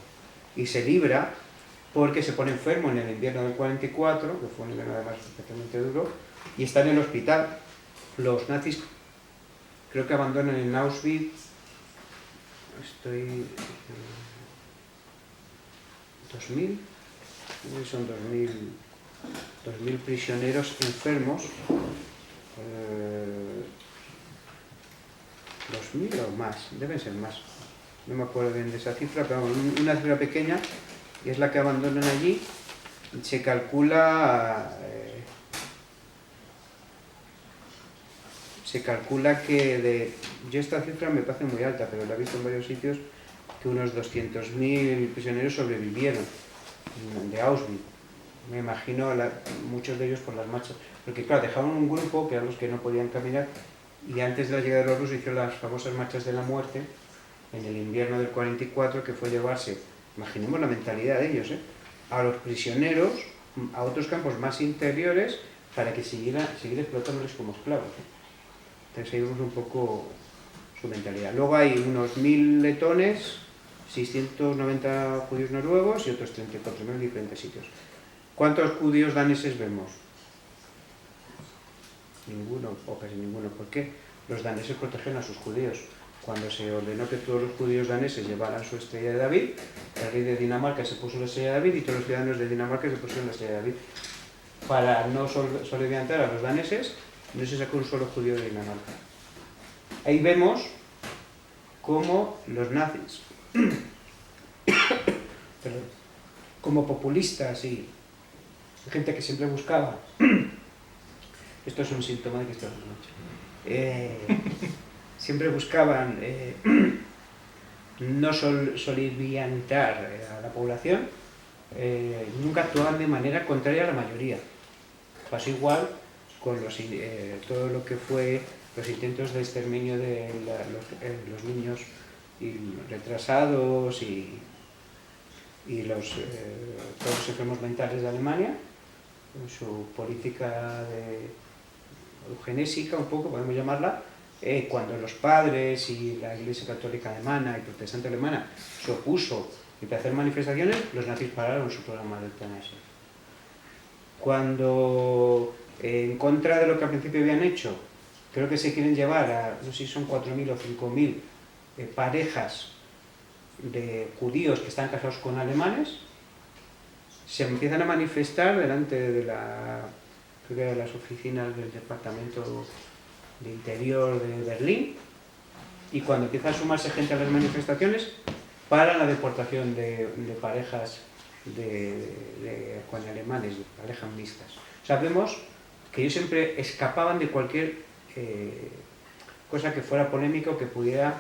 y se libra porque se pone enfermo en el invierno del 44, que fue un invierno además especialmente duro, y está en el hospital. Los nazis creo que abandonan en Auschwitz, estoy... 2000, son 2000 prisioneros enfermos, 2000 o más, deben ser más, no me acuerdo bien de esa cifra, pero una cifra pequeña, y es la que abandonan allí. Se calcula que yo esta cifra me parece muy alta, pero la he visto en varios sitios, que unos 200.000 prisioneros sobrevivieron de Auschwitz. Me imagino muchos de ellos por las marchas, porque claro, dejaron un grupo que eran los que no podían caminar, y antes de la llegada de los rusos hicieron las famosas marchas de la muerte en el invierno del 44, que fue llevarse, imaginemos la mentalidad de ellos, a los prisioneros a otros campos más interiores para que seguir explotándoles como esclavos. Entonces ahí vemos un poco su mentalidad. Luego hay unos 1.000 letones, 690 judíos noruegos y otros 34.000 en diferentes sitios. ¿Cuántos judíos daneses vemos? Ninguno, o casi ninguno. ¿Por qué? Los daneses protegen a sus judíos. Cuando se ordenó que todos los judíos daneses llevaran su estrella de David, el rey de Dinamarca se puso la estrella de David y todos los ciudadanos de Dinamarca se pusieron la estrella de David. Para no solidarizar a los daneses, no se sacó un solo judío de Dinamarca. Ahí vemos cómo los nazis, como populistas y gente que siempre buscaba, esto es un síntoma de que esto es noche, siempre buscaban no soliviantar a la población, nunca actuaban de manera contraria a la mayoría. Pasó igual con todo lo que fue los intentos de exterminio de los niños y retrasados y todos los enfermos mentales de Alemania, su política de eugenésica, un poco podemos llamarla, cuando los padres y la Iglesia Católica Alemana y Protestante Alemana se opuso y para hacer manifestaciones, los nazis pararon su programa de eutanasia. Cuando en contra de lo que al principio habían hecho, creo que se quieren llevar a, no sé si son 4.000 o 5.000 parejas de judíos que están casados con alemanes, se empiezan a manifestar delante de creo que de las oficinas del Departamento de Interior de Berlín, y cuando empieza a sumarse gente a las manifestaciones, para la deportación de parejas con alemanes, de parejas mixtas. O sea, vemos que ellos siempre escapaban de cualquier cosa que fuera polémica o que pudiera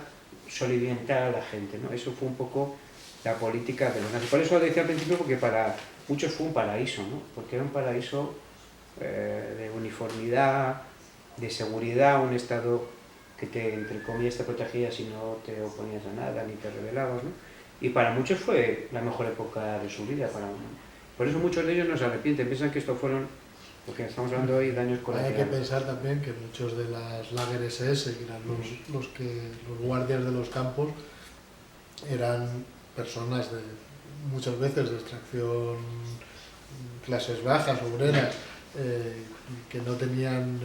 soliviantar a la gente, ¿no? Eso fue un poco la política de los nazis. Por eso lo decía al principio, porque para muchos fue un paraíso, ¿no? Porque era un paraíso de uniformidad, de seguridad, un estado que entre comillas te protegía si no te oponías a nada ni te rebelabas, ¿no? Y para muchos fue la mejor época de su vida. Por eso muchos de ellos no se arrepienten, piensan que esto fueron, porque estamos hablando hoy, daños colaterales. Hay que pensar también que muchos de las Lager SS, que eran los guardias de los campos, eran personas muchas veces de extracción, clases bajas, obreras, que no tenían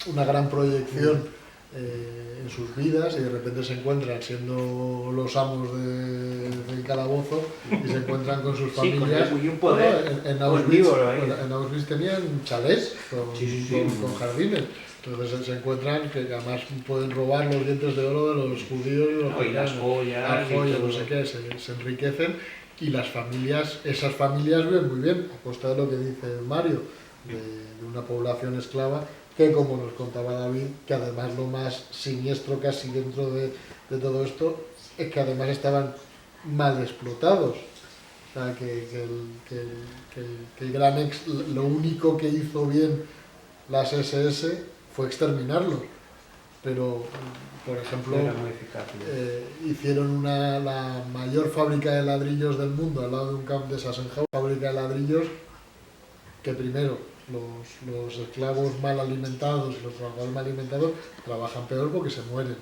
una gran proyección en sus vidas, y de repente se encuentran siendo los amos del calabozo y se encuentran con sus familias. Sí, con un poder en Auschwitz tenían chalés con jardines. Entonces se encuentran que además pueden robar los dientes de oro de los judíos y los las joyas, no sé qué, se enriquecen, y esas familias viven muy bien, a costa de lo que dice Mario, de una población esclava, que, como nos contaba David, que además lo más siniestro casi dentro de todo esto es que además estaban mal explotados. O sea, lo único que hizo bien las SS fue exterminarlos. Pero, por ejemplo, hicieron la mayor fábrica de ladrillos del mundo al lado de un camp de Sachsenhausen, fábrica de ladrillos que primero los esclavos mal alimentados y los trabajadores mal alimentados trabajan peor porque se mueren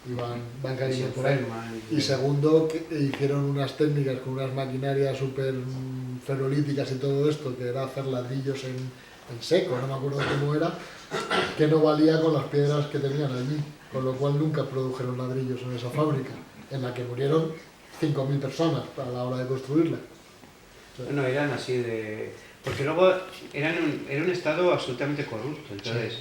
y van cayendo por ahí. Y segundo, que hicieron unas técnicas con unas maquinarias súper ferrolíticas y todo esto, que era hacer ladrillos en seco, no me acuerdo cómo era, que no valía con las piedras que tenían allí, con lo cual nunca produjeron ladrillos en esa fábrica, en la que murieron 5.000 personas a la hora de construirla. Bueno, eran así de... Porque luego era un estado absolutamente corrupto, entonces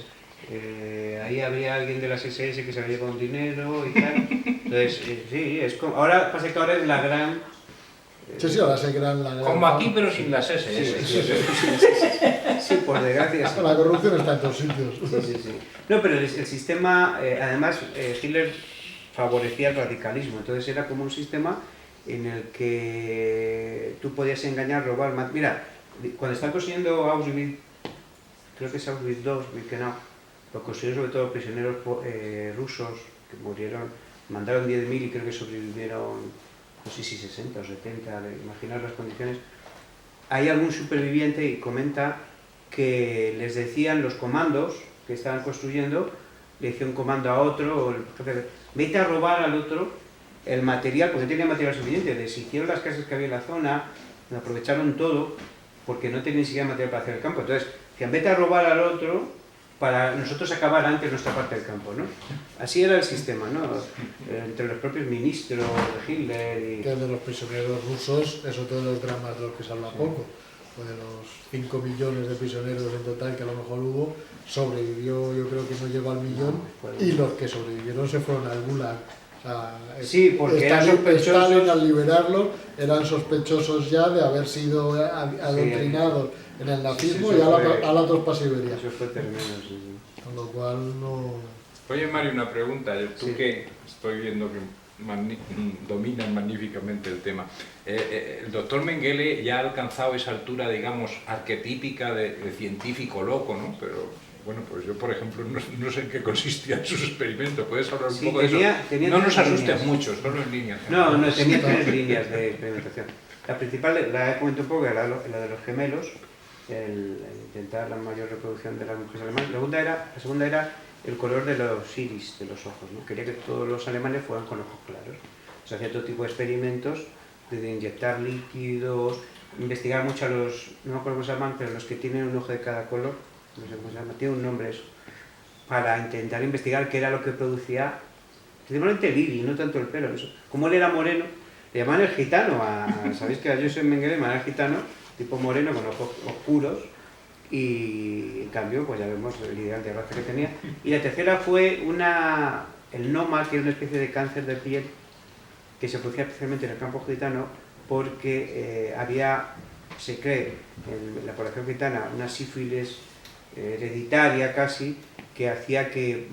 ahí habría alguien de las SS que se había llevado dinero y tal. Entonces, sí, es como... Ahora pasa que ahora es la gran... Sí, ahora sé que eran la gran... Como aquí, pero sin las SS. Sí, por desgracia. La corrupción está en todos sitios. Sí. No, pero el sistema, además, Hitler favorecía el radicalismo, entonces era como un sistema en el que tú podías engañar, robar... Mira, cuando están construyendo Auschwitz, creo que es Auschwitz II, Birkenau, lo construyeron sobre todo prisioneros rusos que murieron, mandaron 10.000 y creo que sobrevivieron, no sé si 60 o 70, imaginar las condiciones. Hay algún superviviente y comenta que les decían los comandos que estaban construyendo, le decía un comando a otro, o el jefe, vete a robar al otro el material, porque tenía material suficiente, deshicieron las casas que había en la zona, aprovecharon todo, porque no tenían ni siquiera material para hacer el campo. Entonces, decían, vete a robar al otro para nosotros acabar antes nuestra parte del campo, ¿no? Así era el sistema, ¿no? Entre los propios ministros de Hitler y... Que de los prisioneros rusos es otro de los dramas de los que se habla poco. Pues de los 5 millones de prisioneros en total que a lo mejor hubo, sobrevivió, yo creo que no llegó al millón, y los que sobrevivieron se fueron al Gulag. O sea, sí, porque Stalin, al liberarlos, eran sospechosos ya de haber sido adoctrinados en el nazismo, y a la tropa siberia. Eso fue tremendo, sí. Con lo cual no... Oye, Mario, una pregunta. Tú que estoy viendo que dominas magníficamente el tema. El doctor Mengele ya ha alcanzado esa altura, digamos, arquetípica de científico loco, ¿no? Pero... Bueno, pues yo, por ejemplo, no sé en qué consistían sus experimentos. ¿Puedes hablar un poco de eso? No nos asustes mucho, solo en líneas. No, tenía 3 líneas de experimentación. La principal, la he comentado un poco, era la de los gemelos, el intentar la mayor reproducción de las mujeres alemanas. La segunda era el color de los iris, de los ojos, ¿no? Quería que todos los alemanes fueran con ojos claros. Se hacía todo tipo de experimentos, de inyectar líquidos, investigar mucho a los, no me acuerdo cómo se llaman, pero los que tienen un ojo de cada color, no sé cómo se llama, tiene un nombre eso, para intentar investigar qué era lo que producía, principalmente el iris, no tanto el pelo. Eso. Como él era moreno, le llamaban el gitano, sabéis que a Joseph Mengele le llamaban el gitano, tipo moreno con ojos oscuros, y en cambio, pues ya vemos el ideal de raza que tenía. Y la tercera fue el noma, que era una especie de cáncer de piel que se producía especialmente en el campo gitano porque había, se cree, en la población gitana una sífilis hereditaria casi, que hacía que,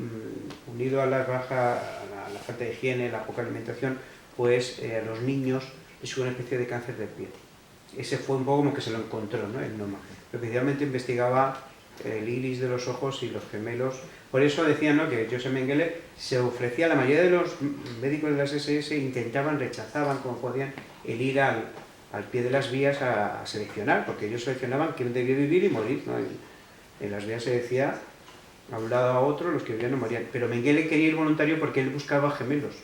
unido a la falta de higiene, la poca alimentación, pues a los niños les hubo una especie de cáncer de piel. Ese fue un poco como que se lo encontró, ¿no? El noma. Pero especialmente investigaba el iris de los ojos y los gemelos. Por eso decían, ¿no?, que Joseph Mengele se ofrecía, la mayoría de los médicos de las SS intentaban, rechazaban como podían el ir al pie de las vías a seleccionar, porque ellos seleccionaban quién debía vivir y morir, ¿no? En las vías se decía a un lado a otro, los que vivían no morían. Pero Mengele quería ir voluntario porque él buscaba gemelos.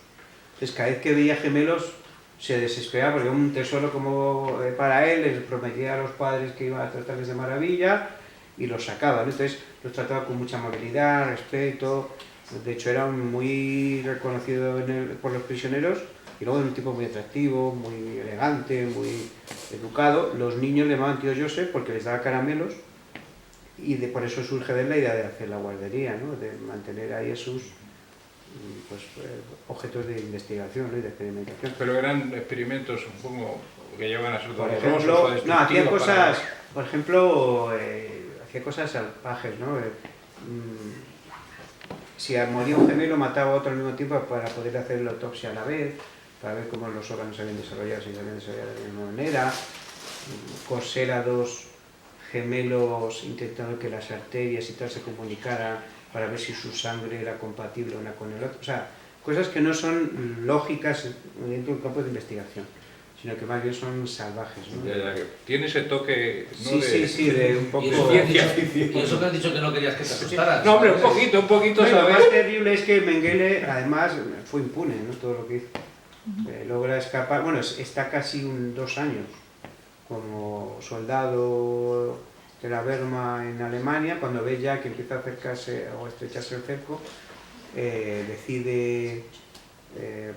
Entonces cada vez que veía gemelos se desesperaba porque era un tesoro como para él, les prometía a los padres que iba a tratarles de maravilla y los sacaba, ¿no? Entonces los trataba con mucha amabilidad, respeto. De hecho era muy reconocido por los prisioneros, y luego era un tipo muy atractivo, muy elegante, muy educado. Los niños le llamaban tío Joseph porque les daba caramelos, y por eso surge de él la idea de hacer la guardería, ¿no? De mantener ahí a sus objetos de investigación, ¿no?, y de experimentación. Pero eran experimentos, supongo, que llevan a ser Por dolorosos ejemplo, o destructivos. no, hacía cosas, por ejemplo, hacía cosas salvajes, ¿no? Si moría un gemelo, mataba a otro al mismo tiempo para poder hacer la autopsia a la vez, para ver cómo los órganos se habían desarrollado, si se habían desarrollado de la misma manera, coser a dos gemelos intentando que las arterias y tal se comunicaran para ver si su sangre era compatible una con el otro. O sea, cosas que no son lógicas dentro del campo de investigación, sino que más bien son salvajes, ¿no? Ya, que tiene ese toque, ¿no? Sí, de un poco... Y eso que has dicho que no querías que te asustaras. No, hombre, un poquito, No, lo ¿sabes? más terrible es que Mengele, además, fue impune, ¿no?, todo lo que hizo. Logra escapar, bueno, está casi 2 años como soldado de la Wehrmacht en Alemania. Cuando ve ya que empieza a acercarse o a estrecharse el cerco, decide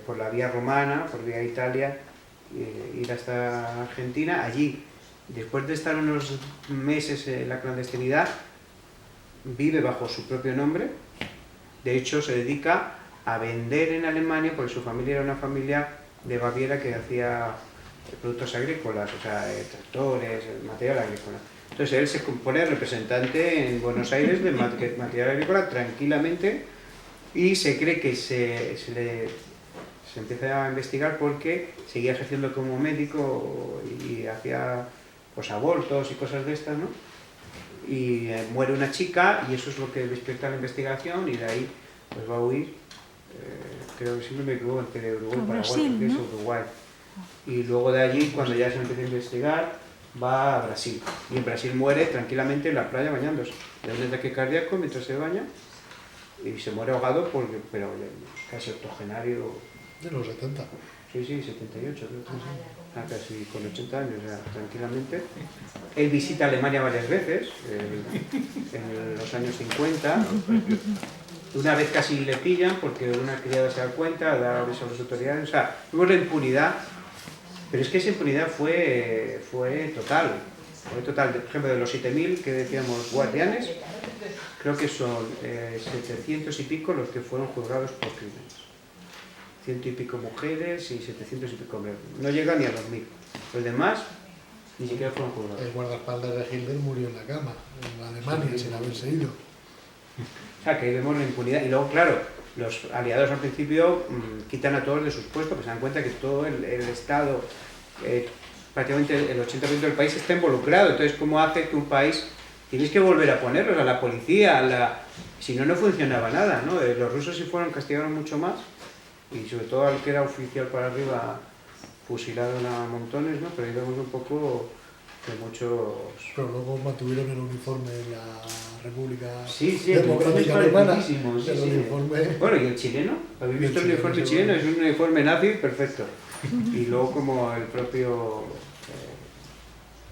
por la vía romana, por vía Italia, ir hasta Argentina. Allí, después de estar unos meses en la clandestinidad, vive bajo su propio nombre. De hecho, se dedica a vender en Alemania, porque su familia era una familia de Baviera que hacía productos agrícolas, o sea, tractores, material agrícola. Entonces él se pone representante en Buenos Aires de material agrícola tranquilamente, y se cree que se empieza a investigar porque seguía ejerciendo como médico y hacía pues abortos y cosas de estas, ¿no? Y muere una chica, y eso es lo que despierta la investigación, y de ahí pues va a huir, creo que siempre me equivoco, entre Uruguay y Paraguay, porque es Uruguay. Y luego de allí, cuando ya se empieza a investigar, va a Brasil. Y en Brasil muere tranquilamente en la playa bañándose. Le da un ataque cardíaco mientras se baña y se muere ahogado, pero casi octogenario. De los 70. Sí, 78, creo que sí. Casi con 80 años, ya, tranquilamente. Él visita Alemania varias veces, en los años 50. Una vez casi le pillan porque una criada se da cuenta, da aviso a las autoridades. O sea, tuvimos la impunidad, pero es que esa impunidad fue total. Fue total. Por ejemplo, de los 7.000 que decíamos guardianes, creo que son 700 y pico los que fueron juzgados por crímenes. 100 y pico mujeres y 700 y pico hombres. No llega ni a 2.000. Los demás ni siquiera fueron juzgados. El guardaespaldas de Hitler murió en la cama, en Alemania, sin haberse ido. O sea, que ahí vemos la impunidad. Y luego, claro, los aliados al principio quitan a todos de sus puestos, porque se dan cuenta que todo el Estado, prácticamente el 80% del país está involucrado. Entonces, ¿cómo hace que un país... Tienes que volver a ponerlos, a la policía, si no, no funcionaba nada, ¿no? Los rusos sí castigaron mucho más, y sobre todo al que era oficial para arriba, fusilaron a montones, ¿no? Pero ahí vemos un poco que muchos... Pero luego mantuvieron el uniforme en la República Democrática Alemana. Sí. Uniforme... Bueno, ¿y el chileno? ¿Habéis visto el uniforme chileno? Es un uniforme nazi perfecto. Y luego, como el propio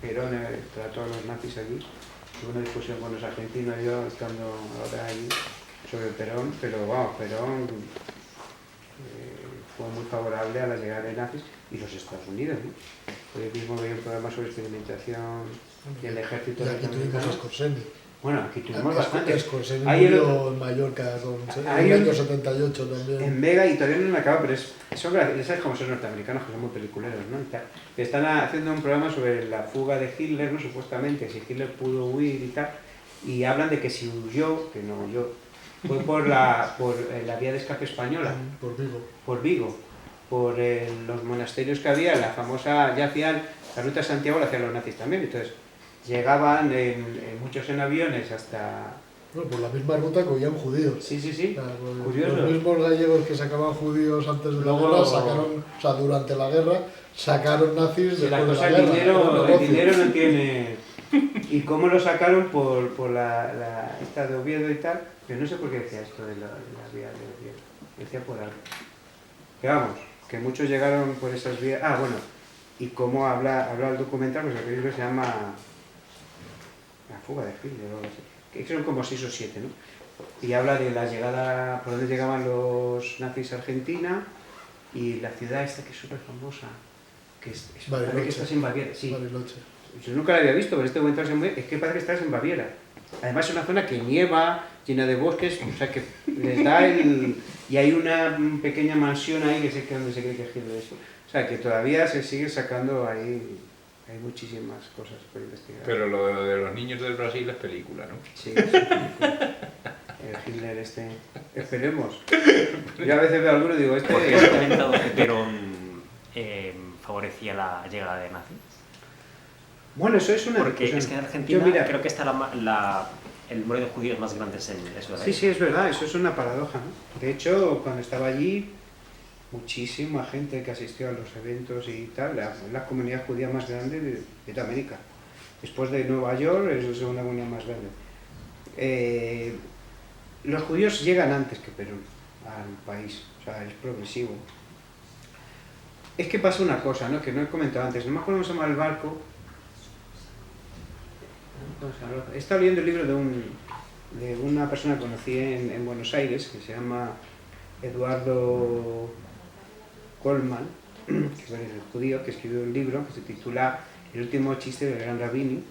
Perón trató a los nazis allí, tuve una discusión con los argentinos, yo estando ahora allí, sobre Perón, pero vamos, Perón fue muy favorable a la llegada de nazis, y los Estados Unidos, ¿no? Hoy mismo veía un programa sobre experimentación y el ejército... Y aquí tuvimos a Scorsese. Bueno, aquí tuvimos bastante. Scorsese Hay murió en Mallorca en hay el un- año 78 también. En Vega, y todavía no me acaba, pero son graciosos, ¿sabes cómo son norteamericanos? Que son muy peliculeros, ¿no? Y tal. Están haciendo un programa sobre la fuga de Hitler, ¿no? Supuestamente, si Hitler pudo huir y tal, y hablan de que si huyó, que no huyó, fue por la vía de escape española, Por Vigo. por Vigo, por los monasterios que había, la famosa, ya hacían la ruta de Santiago, la hacían los nazis también, entonces llegaban muchos en aviones hasta... Bueno, por la misma ruta cogían judíos. Sí, sí, sí, O sea, pues, curioso. los mismos gallegos que sacaban judíos antes de la Luego- guerra sacaron, o sea, durante la guerra sacaron nazis Si la después cosa de la el guerra. Era un el negocio. dinero no tiene... ¿Y cómo lo sacaron por la esta de Oviedo y tal? Yo no sé por qué decía esto de la vía de Oviedo. Decía por algo. Que vamos, que muchos llegaron por esas vías... Ah, bueno, y cómo habla el documental, pues el libro se llama La fuga de Hitler o algo así. Que son como 6 o 7, ¿no? Y habla de la llegada, por donde llegaban los nazis a Argentina y la ciudad esta que es súper famosa, que parece que estás en Baviera. Sí. Bariloche. Yo nunca la había visto, pero este momento es que parece que estás en Baviera. Además es una zona que nieva, llena de bosques, o sea que les da el... Y hay una pequeña mansión ahí que sé que es donde se cree que es Hitler eso. O sea que todavía se sigue sacando ahí, hay muchísimas cosas por investigar. Pero lo de los niños del Brasil es película, ¿no? Sí, es película. El Hitler este, esperemos. Yo a veces veo alguno y digo, ¿Por qué has comentado que Perón favorecía la llegada de nazis? Bueno, eso es una Porque discusión. es que en Argentina Yo, mira, creo que está el número de judíos más grandes en Sudamérica. sí, sí, es verdad, eso es una paradoja, ¿no? De hecho, cuando estaba allí, muchísima gente que asistió a los eventos y tal, la comunidad judía más grande de América. Después de Nueva York, es la segunda comunidad más grande. Los judíos llegan antes que Perón al país, o sea, es progresivo. Es que pasa una cosa, ¿no? Que no he comentado antes, no me acuerdo cómo se llama el barco. He estado leyendo el libro de una persona que conocí en Buenos Aires, que se llama Eduardo Colman, que es el judío, que escribió un libro que se titula El último chiste del gran Rabini,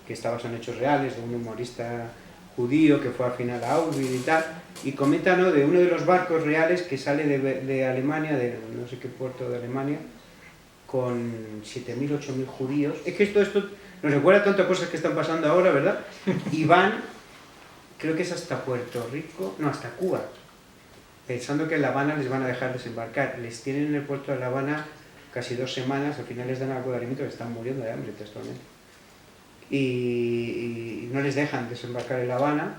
que está basado en hechos reales, de un humorista judío que fue al final a Auschwitz y tal, y comenta, ¿no?, de uno de los barcos reales que sale de Alemania, de no sé qué puerto de Alemania, con 7.000, 8.000 judíos. Es que esto nos recuerda tantas cosas que están pasando ahora, ¿verdad? Y van, creo que es hasta Puerto Rico, no, hasta Cuba, pensando que en La Habana les van a dejar desembarcar. Les tienen en el puerto de La Habana casi 2 semanas, al final les dan algo de alimento, están muriendo de hambre textualmente. Y no les dejan desembarcar en La Habana.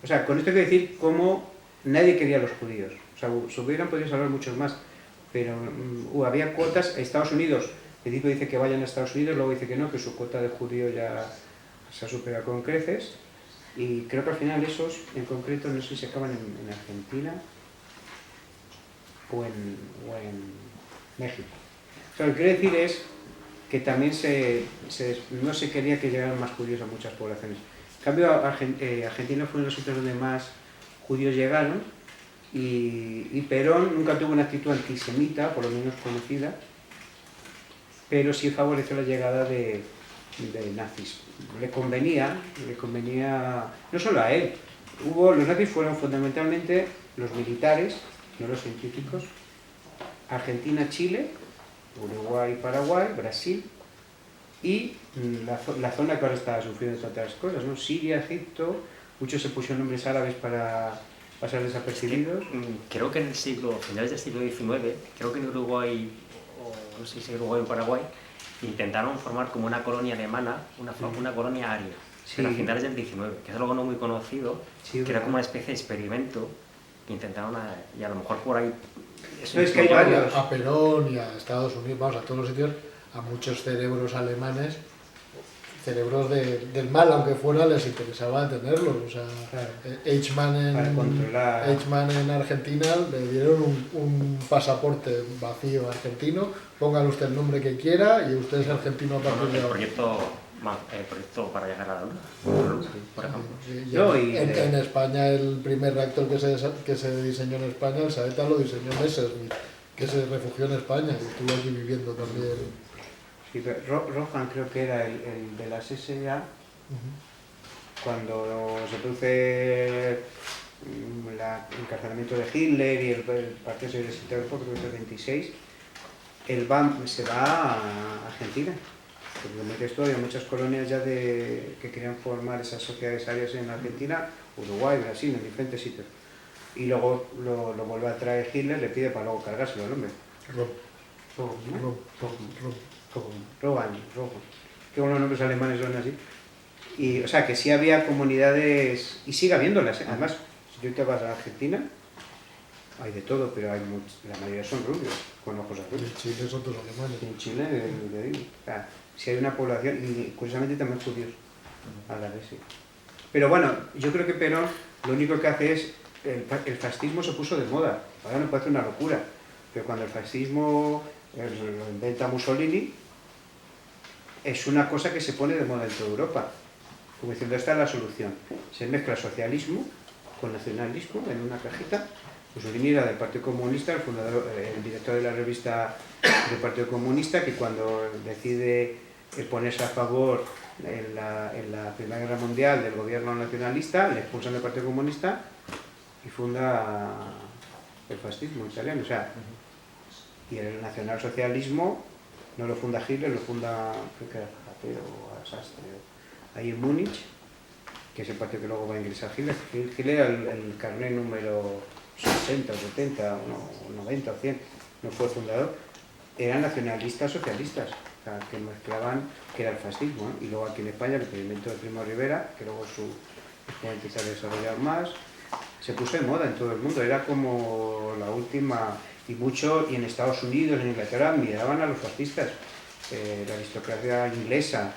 O sea, con esto quiero decir cómo nadie quería a los judíos. O sea, se hubieran podido salvar muchos más, pero había cuotas. Estados Unidos, el tipo dice que vayan a Estados Unidos, luego dice que no, que su cuota de judíos ya se ha superado con creces. Y creo que al final esos, en concreto, no sé si se acaban en Argentina o en México. O sea, lo que quiero decir es que también no se quería que llegaran más judíos a muchas poblaciones. En cambio, Argentina fue uno de los sitios donde más judíos llegaron y Perón nunca tuvo una actitud antisemita, por lo menos conocida, pero sí favoreció la llegada de nazis. Le convenía, no solo a él, los nazis fueron fundamentalmente los militares, no los científicos, Argentina, Chile, Uruguay, Paraguay, Brasil y la zona que ahora está sufriendo tantas cosas, ¿no? Siria, Egipto, muchos se pusieron nombres árabes para pasar desapercibidos. Creo que en finales del siglo XIX, creo que en Uruguay, o no sé si en Uruguay o en Paraguay, intentaron formar como una colonia alemana, una colonia aria, Sí. pero a finales del XIX, que es algo no muy conocido, Sí, que era como una especie de experimento que intentaron, y a lo mejor por ahí... No, es que hay varios. A Perón y a Estados Unidos, vamos, a todos los sitios, a muchos cerebros alemanes, cerebros del mal, aunque fuera, les interesaba tenerlos. O sea, Claro. Eichmann en Argentina le dieron un pasaporte vacío argentino, póngale usted el nombre que quiera y usted es argentino a partir de El ahora. proyecto para llegar a la Luna, por ejemplo. Sí, No, en España el primer reactor que se diseñó en España, el Saeta, lo diseñó Messerschmitt, que se refugió en España y estuvo aquí viviendo también. Sí, Rohan creo que era el de las SA, cuando se produce el encarcelamiento de Hitler y el Partido Socialista del Pueblo, creo que es el 26, él se va a Argentina. Porque como dices tú, había muchas colonias ya que querían formar esas sociedades arias en Argentina, Uruguay, Brasil, en diferentes sitios. Y luego lo vuelve a traer Hitler, le pide para luego cargárselo al hombre. Rogan. Qué buenos nombres alemanes son así. Y, o sea, que sí había comunidades, y sigue habiéndolas, ¿eh? Además, si tú te vas a Argentina, hay de todo, pero la mayoría son rubios, con ojos azules. En Chile son todos alemanes. En Chile, o sea, si hay una población, y curiosamente también judíos, a la vez, sí. Pero bueno, yo creo que Perón lo único que hace es, el fascismo se puso de moda, ahora me parece una locura, pero cuando el fascismo lo inventa Mussolini, es una cosa que se pone de moda en toda Europa, como diciendo, esta es la solución. Se mezcla socialismo con nacionalismo en una cajita. Mussolini era del Partido Comunista, el director de la revista del Partido Comunista, que cuando decide ponerse a favor en la Primera Guerra Mundial del gobierno nacionalista, le expulsan del Partido Comunista y funda el fascismo italiano. O sea, y el nacionalsocialismo no lo funda Hitler, lo funda, creo que era Zapatero o Sastre, ahí en Múnich, que es el partido que luego va a ingresar Hitler. Hitler era el carnet número 60 o 70 o 90 o 100, no fue fundador. Eran nacionalistas socialistas, o sea, que mezclaban, que era el fascismo, ¿eh? Y luego aquí en España, el experimento de Primo Rivera, que luego después empezó a desarrollar más, se puso de moda en todo el mundo, era como la última, y en Estados Unidos, en Inglaterra, miraban a los fascistas, la aristocracia inglesa,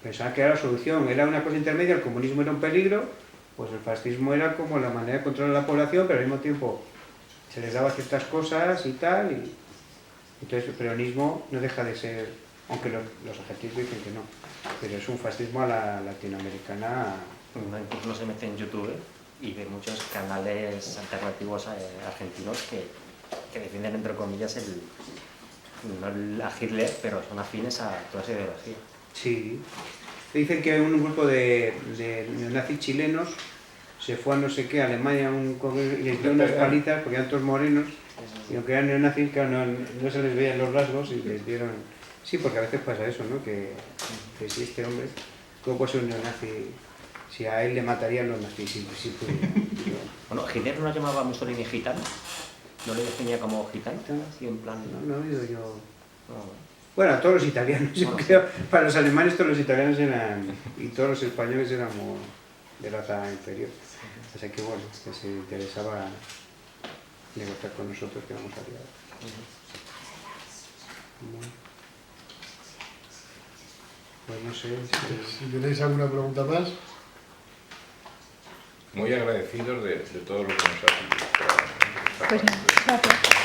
pensaban que era la solución, era una cosa intermedia, el comunismo era un peligro, pues el fascismo era como la manera de controlar a la población, pero al mismo tiempo se les daba ciertas cosas y tal, y entonces el peronismo no deja de ser, aunque los argentinos dicen que no, pero es un fascismo a la latinoamericana. Incluso se mete en YouTube y ve muchos canales alternativos argentinos que defienden, entre comillas, no a Hitler, pero son afines a toda esa ideología. Sí. Dicen que un grupo de neonazis chilenos se fue a no sé qué, a Alemania, y les dio unas palizas porque eran todos morenos, y aunque eran neonazis, claro, no se les veían los rasgos y les dieron... Sí, porque a veces pasa eso, ¿no? Que si este hombre, ¿cómo puede ser un neonazi? Si a él le matarían los nazis, si pudiera. Bueno, Hitler no llamaba a Mussolini gitano, no le definía como gitano, así en plan... No he oído yo... No. Bueno, a todos los italianos, yo creo. Para los alemanes todos los italianos eran, y todos los españoles éramos de raza inferior. O sea que bueno, que se interesaba negociar con nosotros, que éramos aliados. Bueno. Pues no sé si tenéis alguna pregunta más. Muy agradecidos de todo lo que nos ha dicho. Pues nada, gracias.